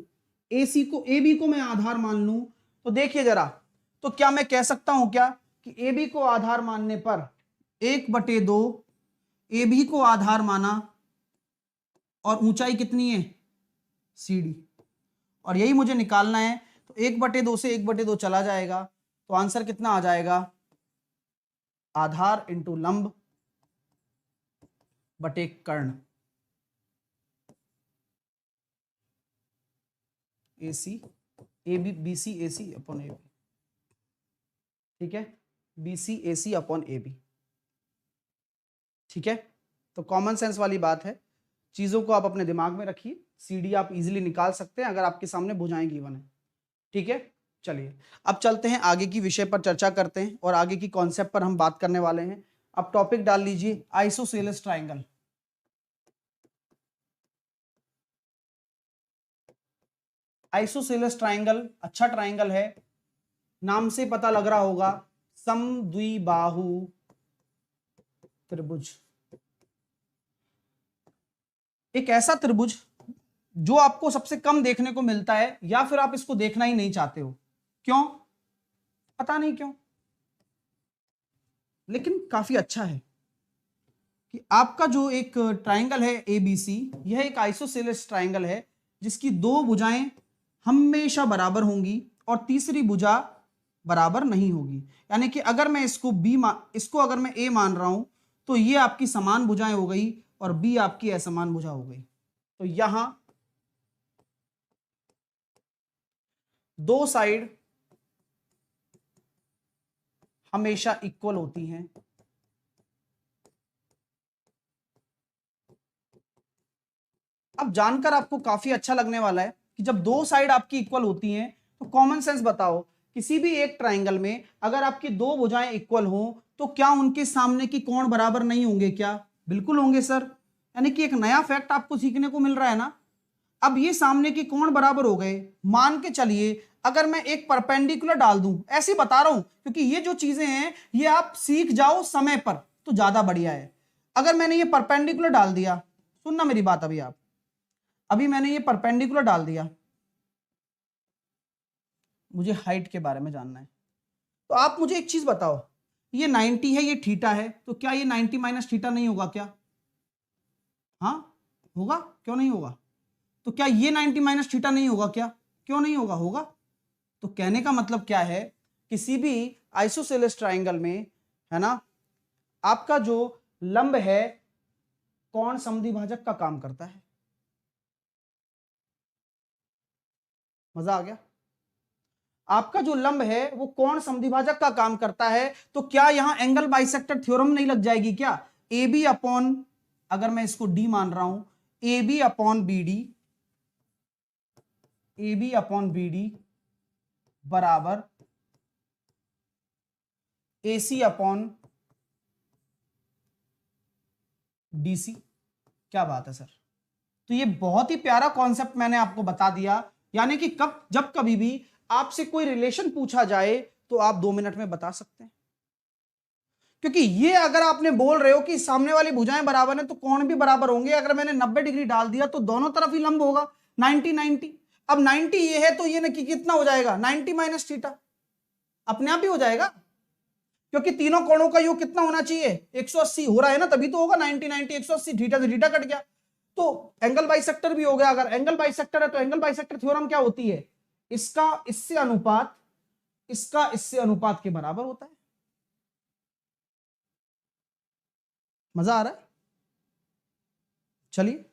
एसी को, ए बी को मैं आधार मान लूं, तो देखिए जरा, तो क्या मैं कह सकता हूं क्या कि ए बी को आधार मानने पर 1/2 ए बी को आधार माना, और ऊंचाई कितनी है? सी डी, और यही मुझे निकालना है, तो 1/2 से 1/2 चला जाएगा, तो आंसर कितना आ जाएगा? आधार इंटू लंब बटे कर्ण, A C, A B, B C A C upon A B. ठीक है, B C A C upon A B. ठीक है, तो कॉमन सेंस वाली बात है, चीजों को आप अपने दिमाग में रखिए, सीडी आप इजीली निकाल सकते हैं अगर आपके सामने भुजाएं गिवन है। ठीक है, चलिए अब चलते हैं आगे की विषय पर चर्चा करते हैं और आगे की कॉन्सेप्ट पर हम बात करने वाले हैं। अब टॉपिक डाल लीजिए आइसोसेलेस ट्राइंगल। आइसोसेलेस ट्राइंगल अच्छा ट्राइंगल है, नाम से पता लग रहा होगा, समद्विबाहु त्रिभुज। एक ऐसा त्रिभुज जो आपको सबसे कम देखने को मिलता है, या फिर आप इसको देखना ही नहीं चाहते हो। क्यों? पता नहीं क्यों, लेकिन काफी अच्छा है कि आपका जो एक ट्राइंगल है एबीसी, यह एक आइसोसेलेस ट्राइंगल है जिसकी दो भुजाएं हमेशा बराबर होंगी और तीसरी भुजा बराबर नहीं होगी। यानी कि अगर मैं इसको अगर मैं ए मान रहा हूं तो ये आपकी समान भुजाएं हो गई और बी आपकी असमान भुजा हो गई। तो यहां दो साइड हमेशा इक्वल होती हैं। अब जानकर आपको काफी अच्छा लगने वाला है कि जब दो साइड आपकी इक्वल होती हैं तो कॉमन सेंस बताओ, किसी भी एक ट्राइंगल में अगर आपकी दो भुजाएं इक्वल हो तो क्या उनके सामने की कोण बराबर नहीं होंगे? क्या बिल्कुल होंगे सर। यानी कि एक नया फैक्ट आपको सीखने को मिल रहा है ना। अब ये सामने की कोण बराबर हो गए, मान के चलिए अगर मैं एक परपेंडिकुलर डाल दूं, ऐसे बता रहा हूं क्योंकि ये जो चीजें हैं ये आप सीख जाओ समय पर तो ज्यादा बढ़िया है। अगर मैंने ये परपेंडिकुलर डाल दिया, सुनना मेरी बात, अभी मैंने ये परपेंडिकुलर डाल दिया, मुझे हाइट के बारे में जानना है, तो आप मुझे एक चीज बताओ, ये 90 है, ये थीटा है, तो क्या ये 90 माइनस थीटा नहीं होगा क्या? हाँ होगा, क्यों नहीं होगा? तो क्या ये 90 माइनस थीटा नहीं होगा क्या? क्यों नहीं होगा? होगा। तो कहने का मतलब क्या है, किसी भी आइसोसेलेस ट्राइंगल में, है ना, आपका जो लंब है कोण समद्विभाजक का काम करता है। मजा आ गया? आपका जो लंब है वो कोण समद्विभाजक का काम करता है, तो क्या यहां एंगल बाइसेक्टर थ्योरम नहीं लग जाएगी क्या? ए बी अपॉन, अगर मैं इसको डी मान रहा हूं, A B upon B D, A B upon B D बराबर A C upon D C. क्या बात है सर, तो ये बहुत ही प्यारा कॉन्सेप्ट मैंने आपको बता दिया। यानी कि जब कभी भी आपसे कोई रिलेशन पूछा जाए तो आप 2 मिनट में बता सकते हैं, क्योंकि ये अगर आपने बोल रहे हो कि सामने वाली भुजाएं बराबर हैं तो कोण भी बराबर होंगे। अगर मैंने 90 डिग्री डाल दिया तो दोनों तरफ ही लंब होगा 90 90। अब 90 ये है तो ये न कि कितना हो जाएगा 90 माइनस थीटा, अपने आप ही हो जाएगा, क्योंकि तीनों कोणों का योग कितना होना चाहिए 180 हो रहा है ना, तभी तो होगा 90 90 180, थीटा से थीटा कट गया तो एंगल बाइसेक्टर भी हो गया। अगर एंगल बाइसेक्टर है तो एंगल बाइसेक्टर थ्योरम क्या होती है, इसका इससे अनुपात इसका इससे अनुपात के बराबर होता है। मजा आ रहा है? चलिए,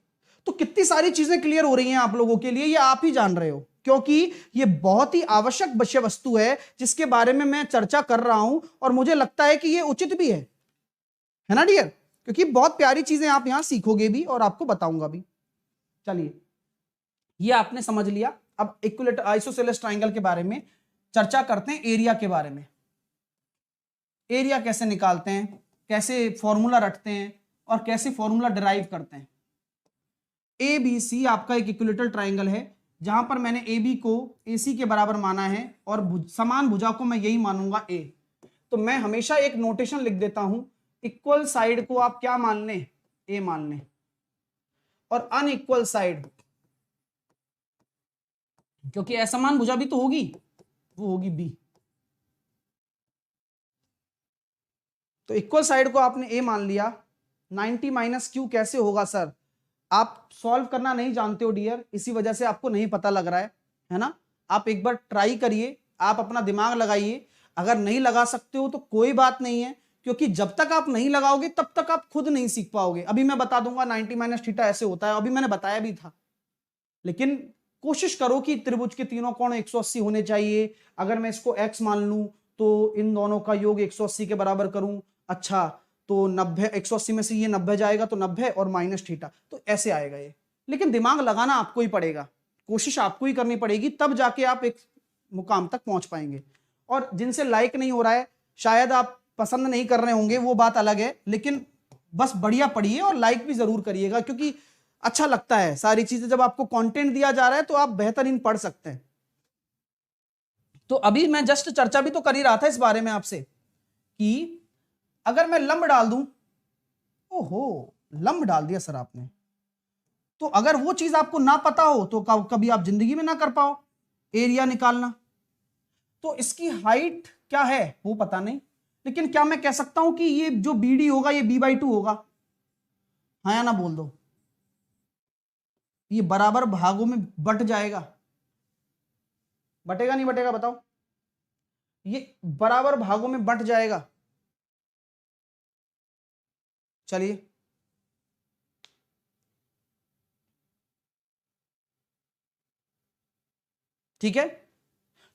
तो कितनी सारी चीजें क्लियर हो रही हैं आप लोगों के लिए, ये आप ही जान रहे हो, क्योंकि ये बहुत ही आवश्यक विषय वस्तु है जिसके बारे में मैं चर्चा कर रहा हूं और मुझे लगता है कि ये उचित भी है ना डियर, क्योंकि बहुत प्यारी चीजें आप यहां सीखोगे भी और आपको बताऊंगा भी। चलिए, ये आपने समझ लिया। अब इक्विलेटर आइसोसेलेस ट्राइंगल के बारे में चर्चा करते हैं, एरिया के बारे में। एरिया कैसे निकालते हैं, कैसे फॉर्मूला रटते हैं और कैसे फॉर्मूला डिराइव करते हैं। ए बी सी आपका एक इक्विलेटरल ट्राइंगल है जहां पर मैंने ए बी को ए सी के बराबर माना है और समान भुजा को मैं यही मानूंगा ए। तो मैं हमेशा एक नोटेशन लिख देता हूं, इक्वल साइड को आप क्या मान लें, ए मान लें, और अनइक्वल साइड, क्योंकि असमान भुजा भी तो होगी, वो होगी बी। तो इक्वल साइड को आपने ए मान लिया। 90 माइनस क्यू कैसे होगा सर? आप सॉल्व करना नहीं जानते हो डियर, इसी वजह से आपको नहीं पता लग रहा है ना। आप एक बार ट्राई करिए, आप अपना दिमाग लगाइए। अगर नहीं लगा सकते हो तो कोई बात नहीं है, क्योंकि जब तक आप नहीं लगाओगे तब तक आप खुद नहीं सीख पाओगे। अभी मैं बता दूंगा 90 माइनस थीटा ऐसे होता है, अभी मैंने बताया भी था, लेकिन कोशिश करो कि त्रिभुज के तीनों कोण 180 होने चाहिए। अगर मैं इसको x मान लूं तो इन दोनों का योग 180 के बराबर करूं। अच्छा, तो 90, 180 में से ये 90 जाएगा तो 90 और माइनस थीटा, तो ऐसे आएगा ये। लेकिन दिमाग लगाना आपको ही पड़ेगा, कोशिश आपको ही करनी पड़ेगी, तब जाके आप एक मुकाम तक पहुंच पाएंगे। और जिनसे लाइक नहीं हो रहा है, शायद आप पसंद नहीं कर रहे होंगे, वो बात अलग है, लेकिन बस बढ़िया पढ़िए और लाइक भी जरूर करिएगा, क्योंकि अच्छा लगता है सारी चीजें जब आपको कंटेंट दिया जा रहा है तो आप बेहतरीन पढ़ सकते हैं। तो अभी मैं जस्ट चर्चा भी तो कर ही रहा था इस बारे में आपसे कि अगर मैं लंब डाल दूं, ओहो लंब डाल दिया सर आपने, तो अगर वो चीज आपको ना पता हो तो कभी आप जिंदगी में ना कर पाओ एरिया निकालना। तो इसकी हाइट क्या है वो पता नहीं, लेकिन क्या मैं कह सकता हूं कि ये जो BD होगा ये B/2 होगा? हाँ या ना बोल दो। ये बराबर भागों में बट जाएगा, बटेगा नहीं बटेगा बताओ? ये बराबर भागों में बट जाएगा। चलिए ठीक है,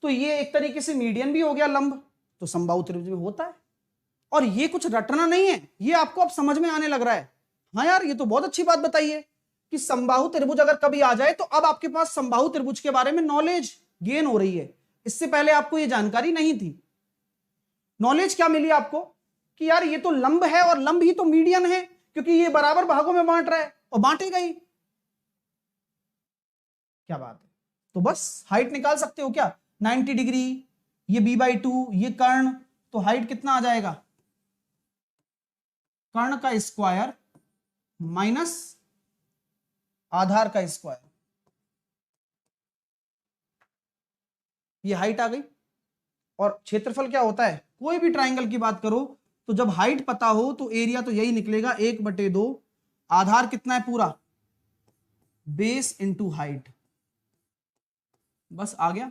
तो ये एक तरीके से मीडियन भी हो गया लंब, तो समबाहु त्रिभुज में होता है। और ये कुछ रटना नहीं है, ये आपको अब समझ में आने लग रहा है। हाँ यार, ये तो बहुत अच्छी बात बताई है कि समबाहु त्रिभुज अगर कभी आ जाए तो अब आपके पास समबाहु त्रिभुज के बारे में नॉलेज गेन हो रही है। इससे पहले आपको ये जानकारी नहीं थी। नॉलेज क्या मिली आपको कि यार ये तो लंब है और लंब ही तो मीडियन है, क्योंकि ये बराबर भागों में बांट रहा है और बांटेगा ही। क्या बात है, तो बस हाइट निकाल सकते हो क्या? 90 डिग्री, ये B/2, ये कर्ण, तो हाइट कितना आ जाएगा? कर्ण का स्क्वायर माइनस आधार का स्क्वायर, ये हाइट आ गई। और क्षेत्रफल क्या होता है? कोई भी ट्राइंगल की बात करो तो जब हाइट पता हो तो एरिया तो यही निकलेगा 1/2। आधार कितना है पूरा? बेस इंटू हाइट, बस आ गया।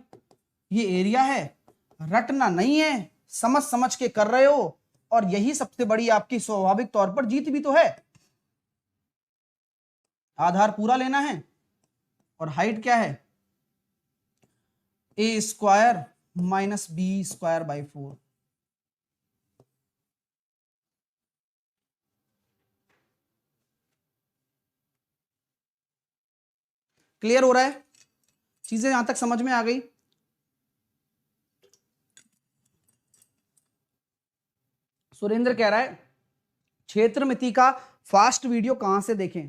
ये एरिया है, रटना नहीं है, समझ समझ के कर रहे हो, और यही सबसे बड़ी आपकी स्वाभाविक तौर पर जीत भी तो है। आधार पूरा लेना है और हाइट क्या है? A² minus B²/4। क्लियर हो रहा है? चीजें यहां तक समझ में आ गई? सुरेंद्र कह रहा है क्षेत्रमिति का फास्ट वीडियो कहां से देखें?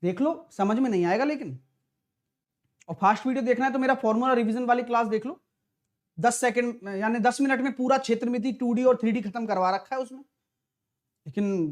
देख लो, समझ में नहीं आएगा लेकिन। और फास्ट वीडियो देखना है तो मेरा फॉर्मूला रिवीजन वाली क्लास देख लो, 10 सेकंड यानी 10 मिनट में पूरा क्षेत्रमिति 2D और 3D खत्म करवा रखा है उसमें। लेकिन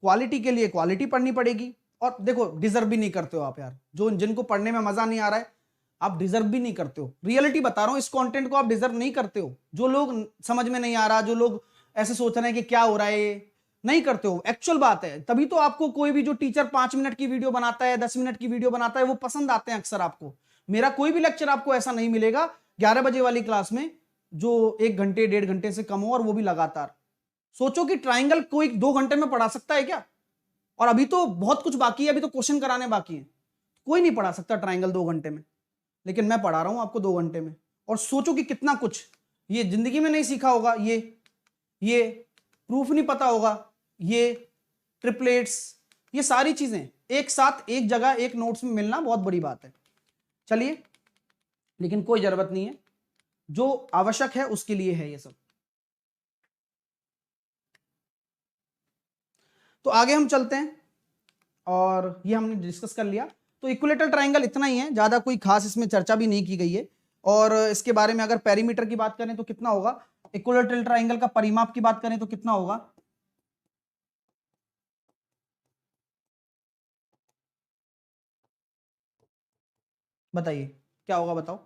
क्वालिटी के लिए क्वालिटी पढ़नी पड़ेगी। और देखो, डिजर्व भी नहीं करते हो आप यार, जो जिनको पढ़ने में मजा नहीं आ रहा है, आप डिजर्व भी नहीं करते हो। रियलिटी बता रहा हूं, इस कंटेंट को आप डिजर्व नहीं करते हो। जो लोग समझ में नहीं आ रहा, जो लोग ऐसे सोच रहे हैं कि क्या हो रहा है, नहीं करते हो, एक्चुअल बात है। तभी तो आपको कोई भी जो टीचर 5 मिनट की वीडियो बनाता है, 10 मिनट की वीडियो बनाता है, वो पसंद आते हैं अक्सर आपको। मेरा कोई भी लेक्चर आपको ऐसा नहीं मिलेगा 11 बजे वाली क्लास में जो 1 घंटे 1.5 घंटे से कम हो, और वो भी लगातार। सोचो कि ट्राइंगल कोई 2 घंटे में पढ़ा सकता है क्या? और अभी तो बहुत कुछ बाकी है, अभी तो क्वेश्चन कराने बाकी है। कोई नहीं पढ़ा सकता ट्राइंगल 2 घंटे में, लेकिन मैं पढ़ा रहा हूं आपको 2 घंटे में। और सोचो कि कितना कुछ ये जिंदगी में नहीं सीखा होगा, ये प्रूफ नहीं पता होगा, ये ट्रिपलेट्स, ये सारी चीजें एक साथ एक जगह एक नोट्स में मिलना बहुत बड़ी बात है। चलिए, लेकिन कोई जरूरत नहीं है, जो आवश्यक है उसके लिए है ये सब। तो आगे हम चलते हैं, और ये हमने डिस्कस कर लिया। तो इक्विलेटरल ट्राइंगल इतना ही है, ज्यादा कोई खास इसमें चर्चा भी नहीं की गई है। और इसके बारे में अगर पेरीमीटर की बात करें तो कितना होगा, इक्विलेटरल ट्राइंगल का परिमाप की बात करें तो कितना होगा? बताइए क्या होगा, बताओ।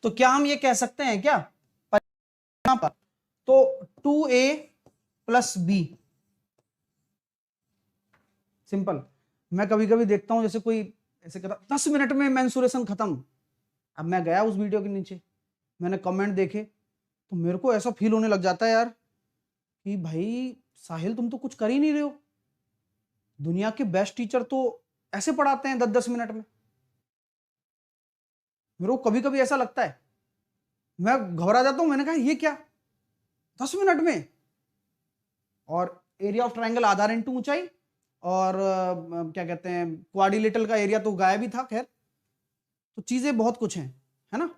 तो क्या हम ये कह सकते हैं क्या पर, तो 2A प्लस B, सिंपल। मैं कभी कभी देखता हूं जैसे कोई ऐसे कहता 10 मिनट में मेंसुरेशन खत्म। अब मैं गया उस वीडियो के नीचे, मैंने कमेंट देखे, तो मेरे को ऐसा फील होने लग जाता है यार कि भाई साहिल तुम तो कुछ कर ही नहीं रहे हो, दुनिया के बेस्ट टीचर तो ऐसे पढ़ाते हैं 10-10 मिनट में। मेरे को कभी कभी ऐसा लगता है, मैं घबरा जाता हूं, मैंने कहा ये क्या 10 मिनट में। और area of triangle Aadhaar into ऊंचाई, और क्या कहते हैं क्वाड्रिलेटरल का एरिया तो गायब ही था। खैर, तो चीजें बहुत कुछ हैं, है ना।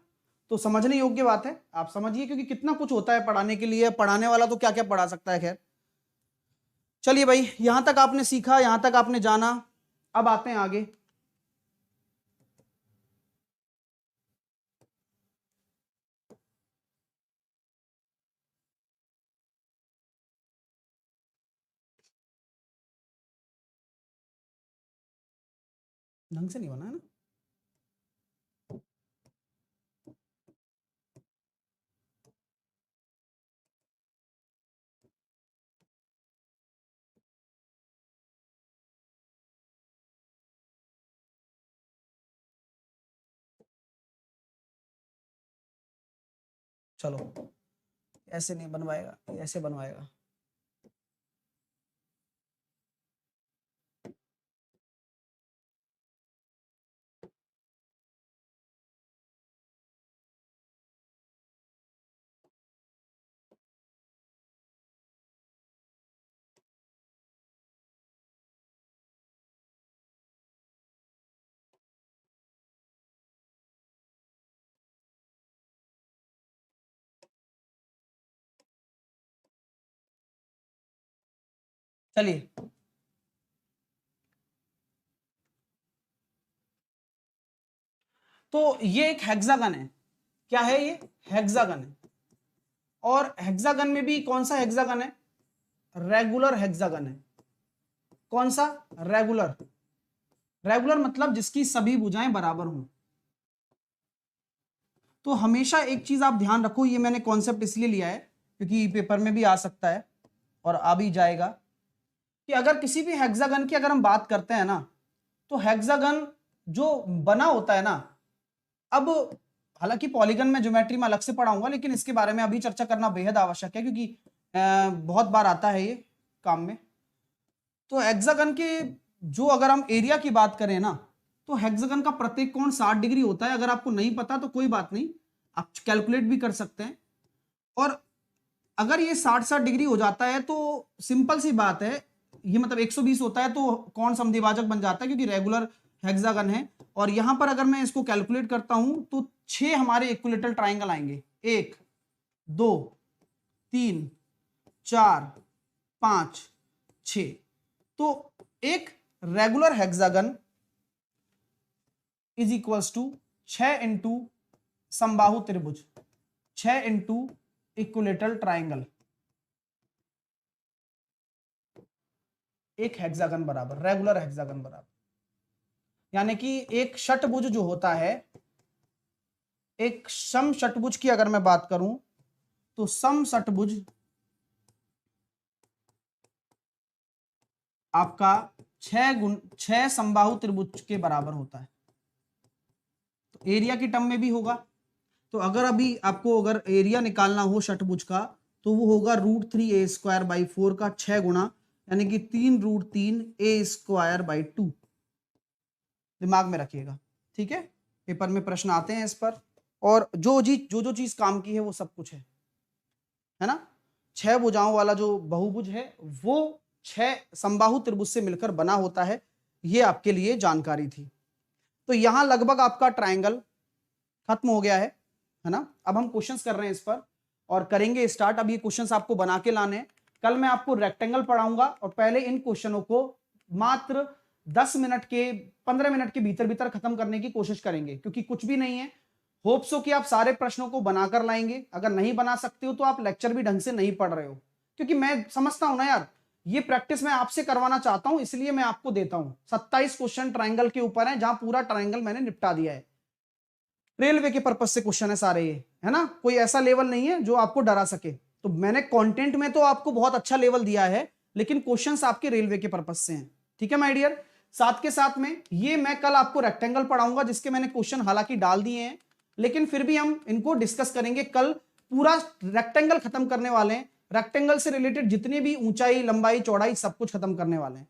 तो समझने योग्य बात है, आप समझिए, क्योंकि कितना कुछ होता है पढ़ाने के लिए, पढ़ाने वाला तो क्या क्या पढ़ा सकता है। खैर चलिए भाई, यहां तक आपने सीखा, यहां तक आपने जाना। अब आते हैं आगे। ढंग से नहीं बना है ना। चलो, ऐसे नहीं बनवाएगा, ऐसे बनवाएगा। चलिए, तो ये एक हेक्सागन है। क्या है ये? हेक्सागन है। और हेक्सागन में भी कौन सा हेक्सागन है? रेगुलर हेक्सागन है। कौन सा? रेगुलर। रेगुलर मतलब जिसकी सभी भुजाएं बराबर हों। तो हमेशा एक चीज आप ध्यान रखो, ये मैंने कॉन्सेप्ट इसलिए लिया है क्योंकि पेपर में भी आ सकता है और आ भी जाएगा, कि अगर किसी भी हेक्सागन की अगर हम बात करते हैं ना, तो हेक्सागन जो बना होता है ना, अब हालांकि पॉलीगन में ज्योमेट्री में अलग से पढ़ाऊंगा, लेकिन इसके बारे में अभी चर्चा करना बेहद आवश्यक है, क्योंकि बहुत बार आता है ये काम में। तो हेक्सागन के जो अगर हम एरिया की बात करें ना, तो हेक्सागन का प्रत्येक कोण 60 डिग्री होता है। अगर आपको नहीं पता तो कोई बात नहीं, आप कैलकुलेट भी कर सकते हैं। और अगर ये 60-60 डिग्री हो जाता है तो सिंपल सी बात है, ये मतलब 120 होता है तो कोण समद्विभाजक बन जाता है, क्योंकि रेगुलर हेक्सागन है। और यहां पर अगर मैं इसको कैलकुलेट करता हूं तो 6 हमारे इक्विलेटरल ट्राइंगल आएंगे। 1 2 3 4 5 6। तो एक regular hexagon is equals to 6 into समबाहु त्रिभुज, 6 इंटू इक्विलेटरल ट्राइंगल। एक हेक्सागन बराबर, रेगुलर हेक्सागन बराबर, यानी कि एक षटभुज जो होता है, एक सम षटभुज की अगर मैं बात करूं तो सम षटभुज आपका 6 समबाहु त्रिभुज के बराबर होता है। तो एरिया की टर्म में भी होगा। तो अगर अभी आपको अगर एरिया निकालना हो षटभुज का, तो वो होगा √3a² 4 का 6 गुणा, यानी कि 3√3a² 2। दिमाग में रखिएगा, ठीक है। पेपर में प्रश्न आते हैं इस पर, और जो चीज काम की है वो सब कुछ है ना। 6 भुजाओं वाला जो बहुभुज है वो 6 समबाहु त्रिभुज से मिलकर बना होता है। ये आपके लिए जानकारी थी। तो यहां लगभग आपका ट्रायंगल खत्म हो गया है ना। अब हम क्वेश्चंस कर रहे हैं इस पर और करेंगे स्टार्ट। अब ये क्वेश्चंस आपको बना के लाने हैं। कल मैं आपको रेक्टेंगल पढ़ाऊंगा और पहले इन क्वेश्चनों को मात्र 10 मिनट के 15 मिनट के भीतर भीतर खत्म करने की कोशिश करेंगे, क्योंकि कुछ भी नहीं है। होप सो कि आप सारे प्रश्नों को बनाकर लाएंगे। अगर नहीं बना सकते हो तो आप लेक्चर भी ढंग से नहीं पढ़ रहे हो, क्योंकि मैं समझता हूं ना यार, ये प्रैक्टिस मैं आपसे करवाना चाहता हूं, इसलिए मैं आपको देता हूं। 27 क्वेश्चन ट्रायंगल के ऊपर है, जहां पूरा ट्रायंगल मैंने निपटा दिया है। रेलवे के पर्पज से क्वेश्चन है सारे ये, है ना। कोई ऐसा लेवल नहीं है जो आपको डरा सके। तो मैंने कंटेंट में तो आपको बहुत अच्छा लेवल दिया है, लेकिन क्वेश्चंस आपके रेलवे के पर्पज से हैं, ठीक है माय डियर। साथ के साथ में ये मैं कल आपको रेक्टेंगल पढ़ाऊंगा, जिसके मैंने क्वेश्चन हालांकि डाल दिए हैं, लेकिन फिर भी हम इनको डिस्कस करेंगे कल। पूरा रेक्टेंगल खत्म करने वाले हैं, रेक्टेंगल से रिलेटेड जितने भी ऊंचाई, लंबाई, चौड़ाई सब कुछ खत्म करने वाले हैं।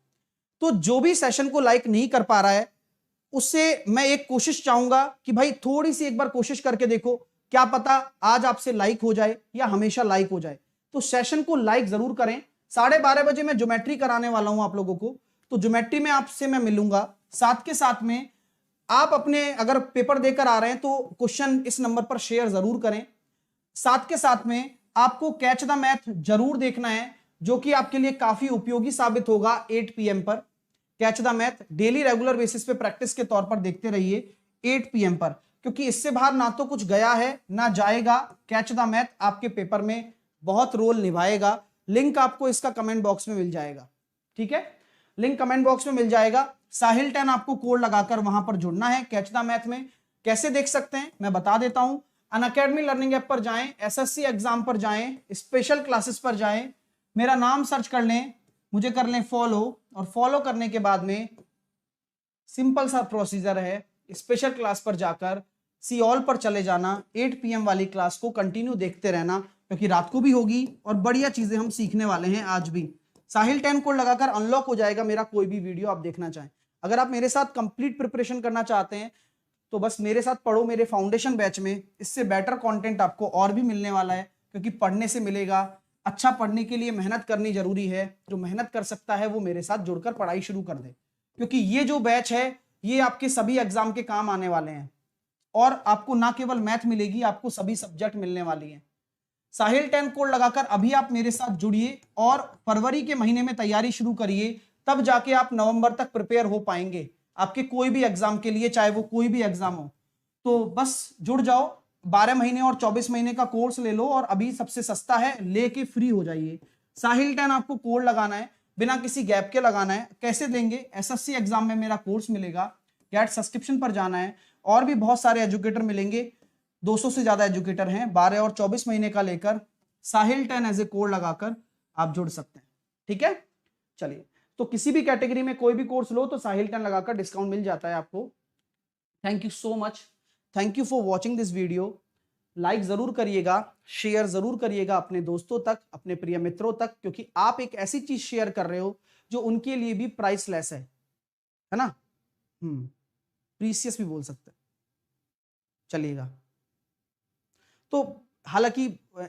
तो जो भी सेशन को लाइक नहीं कर पा रहा है उससे मैं एक कोशिश चाहूंगा कि भाई थोड़ी सी एक बार कोशिश करके देखो, क्या पता आज आपसे लाइक हो जाए या हमेशा लाइक हो जाए। तो सेशन को लाइक जरूर करें। 12:30 बजे मैं ज्योमेट्री कराने वाला हूं आप लोगों को, तो ज्योमेट्री में आपसे मैं मिलूंगा। साथ के साथ में आप अपने अगर पेपर देकर आ रहे हैं तो क्वेश्चन इस नंबर पर शेयर जरूर करें। साथ के साथ में आपको कैच द मैथ जरूर देखना है, जो कि आपके लिए काफी उपयोगी साबित होगा 8 PM पर। Catch the math daily regular basis पे प्रैक्टिस के तौर पर देखते रहिए 8 PM पर, क्योंकि इससे बाहर ना तो कुछ गया है ना जाएगा। कैच द मैथ आपके पेपर में बहुत रोल निभाएगा। लिंक आपको इसका कमेंट बॉक्स में मिल जाएगा, ठीक है, लिंक कमेंट बॉक्स में मिल जाएगा। साहिल 10 आपको कोड लगाकर वहां पर जुड़ना है। कैच द मैथ में कैसे देख सकते हैं मैं बता देता हूं। अनअकैडमी लर्निंग ऐप पर जाएं, SSC एग्जाम पर जाएं, स्पेशल क्लासेस पर जाएं, मेरा नाम सर्च कर लें, मुझे कर लें फॉलो, और फॉलो करने के बाद में सिंपल सा प्रोसीजर है, स्पेशल क्लास पर जाकर सी ऑल पर चले जाना। 8 PM वाली क्लास को कंटिन्यू देखते रहना, क्योंकि रात को भी होगी और बढ़िया चीजें हम सीखने वाले हैं आज भी। साहिल 10 कोड लगाकर अनलॉक हो जाएगा मेरा कोई भी वीडियो आप देखना चाहें। अगर आप मेरे साथ कंप्लीट प्रिपरेशन करना चाहते हैं तो बस मेरे साथ पढ़ो मेरे फाउंडेशन बैच में। इससे बेटर कंटेंट आपको और भी मिलने वाला है, क्योंकि पढ़ने से मिलेगा। अच्छा पढ़ने के लिए मेहनत करनी जरूरी है। जो मेहनत कर सकता है वो मेरे साथ जुड़कर पढ़ाई शुरू कर दे, क्योंकि ये जो बैच है ये आपके सभी एग्जाम के काम आने वाले हैं। और आपको ना केवल मैथ मिलेगी, आपको सभी सब्जेक्ट मिलने वाली हैं। साहिल 10 कोड लगाकर अभी आप मेरे साथ जुड़िए और फरवरी के महीने में तैयारी शुरू करिए, तब जाके आप नवंबर तक प्रिपेयर हो पाएंगे आपके कोई भी एग्जाम के लिए, चाहे वो कोई भी एग्जाम हो। तो बस जुड़ जाओ, 12 महीने और 24 महीने का कोर्स ले लो, और अभी सबसे सस्ता है, लेके फ्री हो जाइए। साहिल 10 आपको कोड लगाना है, बिना किसी गैप के लगाना है। कैसे देंगे? SSC एग्जाम में मेरा कोर्स मिलेगा, गेट सब्सक्रिप्शन पर जाना है, और भी बहुत सारे एजुकेटर मिलेंगे, 200 से ज्यादा एजुकेटर हैं। 12 और 24 महीने का लेकर साहिल 10 एज ए कोड लगाकर आप जुड़ सकते हैं, ठीक है। चलिए, तो किसी भी कैटेगरी में कोई भी कोर्स लो तो साहिल 10 लगाकर डिस्काउंट मिल जाता है आपको। Thank you so much, thank you for watching this video. Like जरूर करिएगा, शेयर जरूर करिएगा अपने दोस्तों तक, अपने प्रिय मित्रों तक, क्योंकि आप एक ऐसी चीज शेयर कर रहे हो जो उनके लिए भी प्राइसलेस है ना, प्रीसियस भी बोल सकते हैं, चलिएगा। तो हालांकि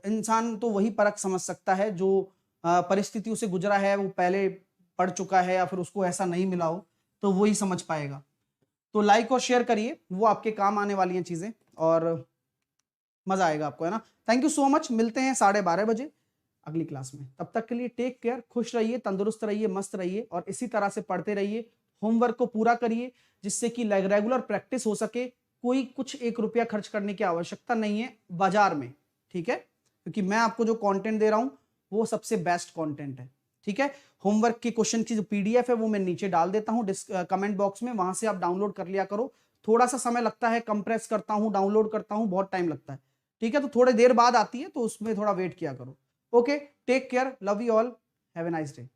इंसान तो वही परख समझ सकता है जो परिस्थितियों से गुजरा है, वो पहले पढ़ चुका है, या फिर उसको ऐसा नहीं मिला हो, तो वो ही समझ पाएगा। तो लाइक और शेयर करिए, वो आपके काम आने वाली हैं चीजें, और मजा आएगा आपको, है ना। थैंक यू सो मच, मिलते हैं 12:30 बजे अगली क्लास में। तब तक के लिए टेक केयर, खुश रहिए, तंदुरुस्त रहिए, मस्त रहिए, और इसी तरह से पढ़ते रहिए। होमवर्क को पूरा करिए, जिससे कि रेगुलर प्रैक्टिस हो सके। कोई कुछ 1 रुपया खर्च करने की आवश्यकता नहीं है बाजार में, ठीक है, क्योंकि मैं आपको जो कंटेंट दे रहा हूं वो सबसे बेस्ट कंटेंट है, ठीक है। होमवर्क के क्वेश्चन की जो PDF है वो मैं नीचे डाल देता हूं कमेंट बॉक्स में, वहां से आप डाउनलोड कर लिया करो। थोड़ा सा समय लगता है, कंप्रेस करता हूं, डाउनलोड करता हूं, बहुत टाइम लगता है, ठीक है। तो थोड़ी देर बाद आती है, तो उसमें थोड़ा वेट किया करो। Okay, take care, love you all, have a nice day.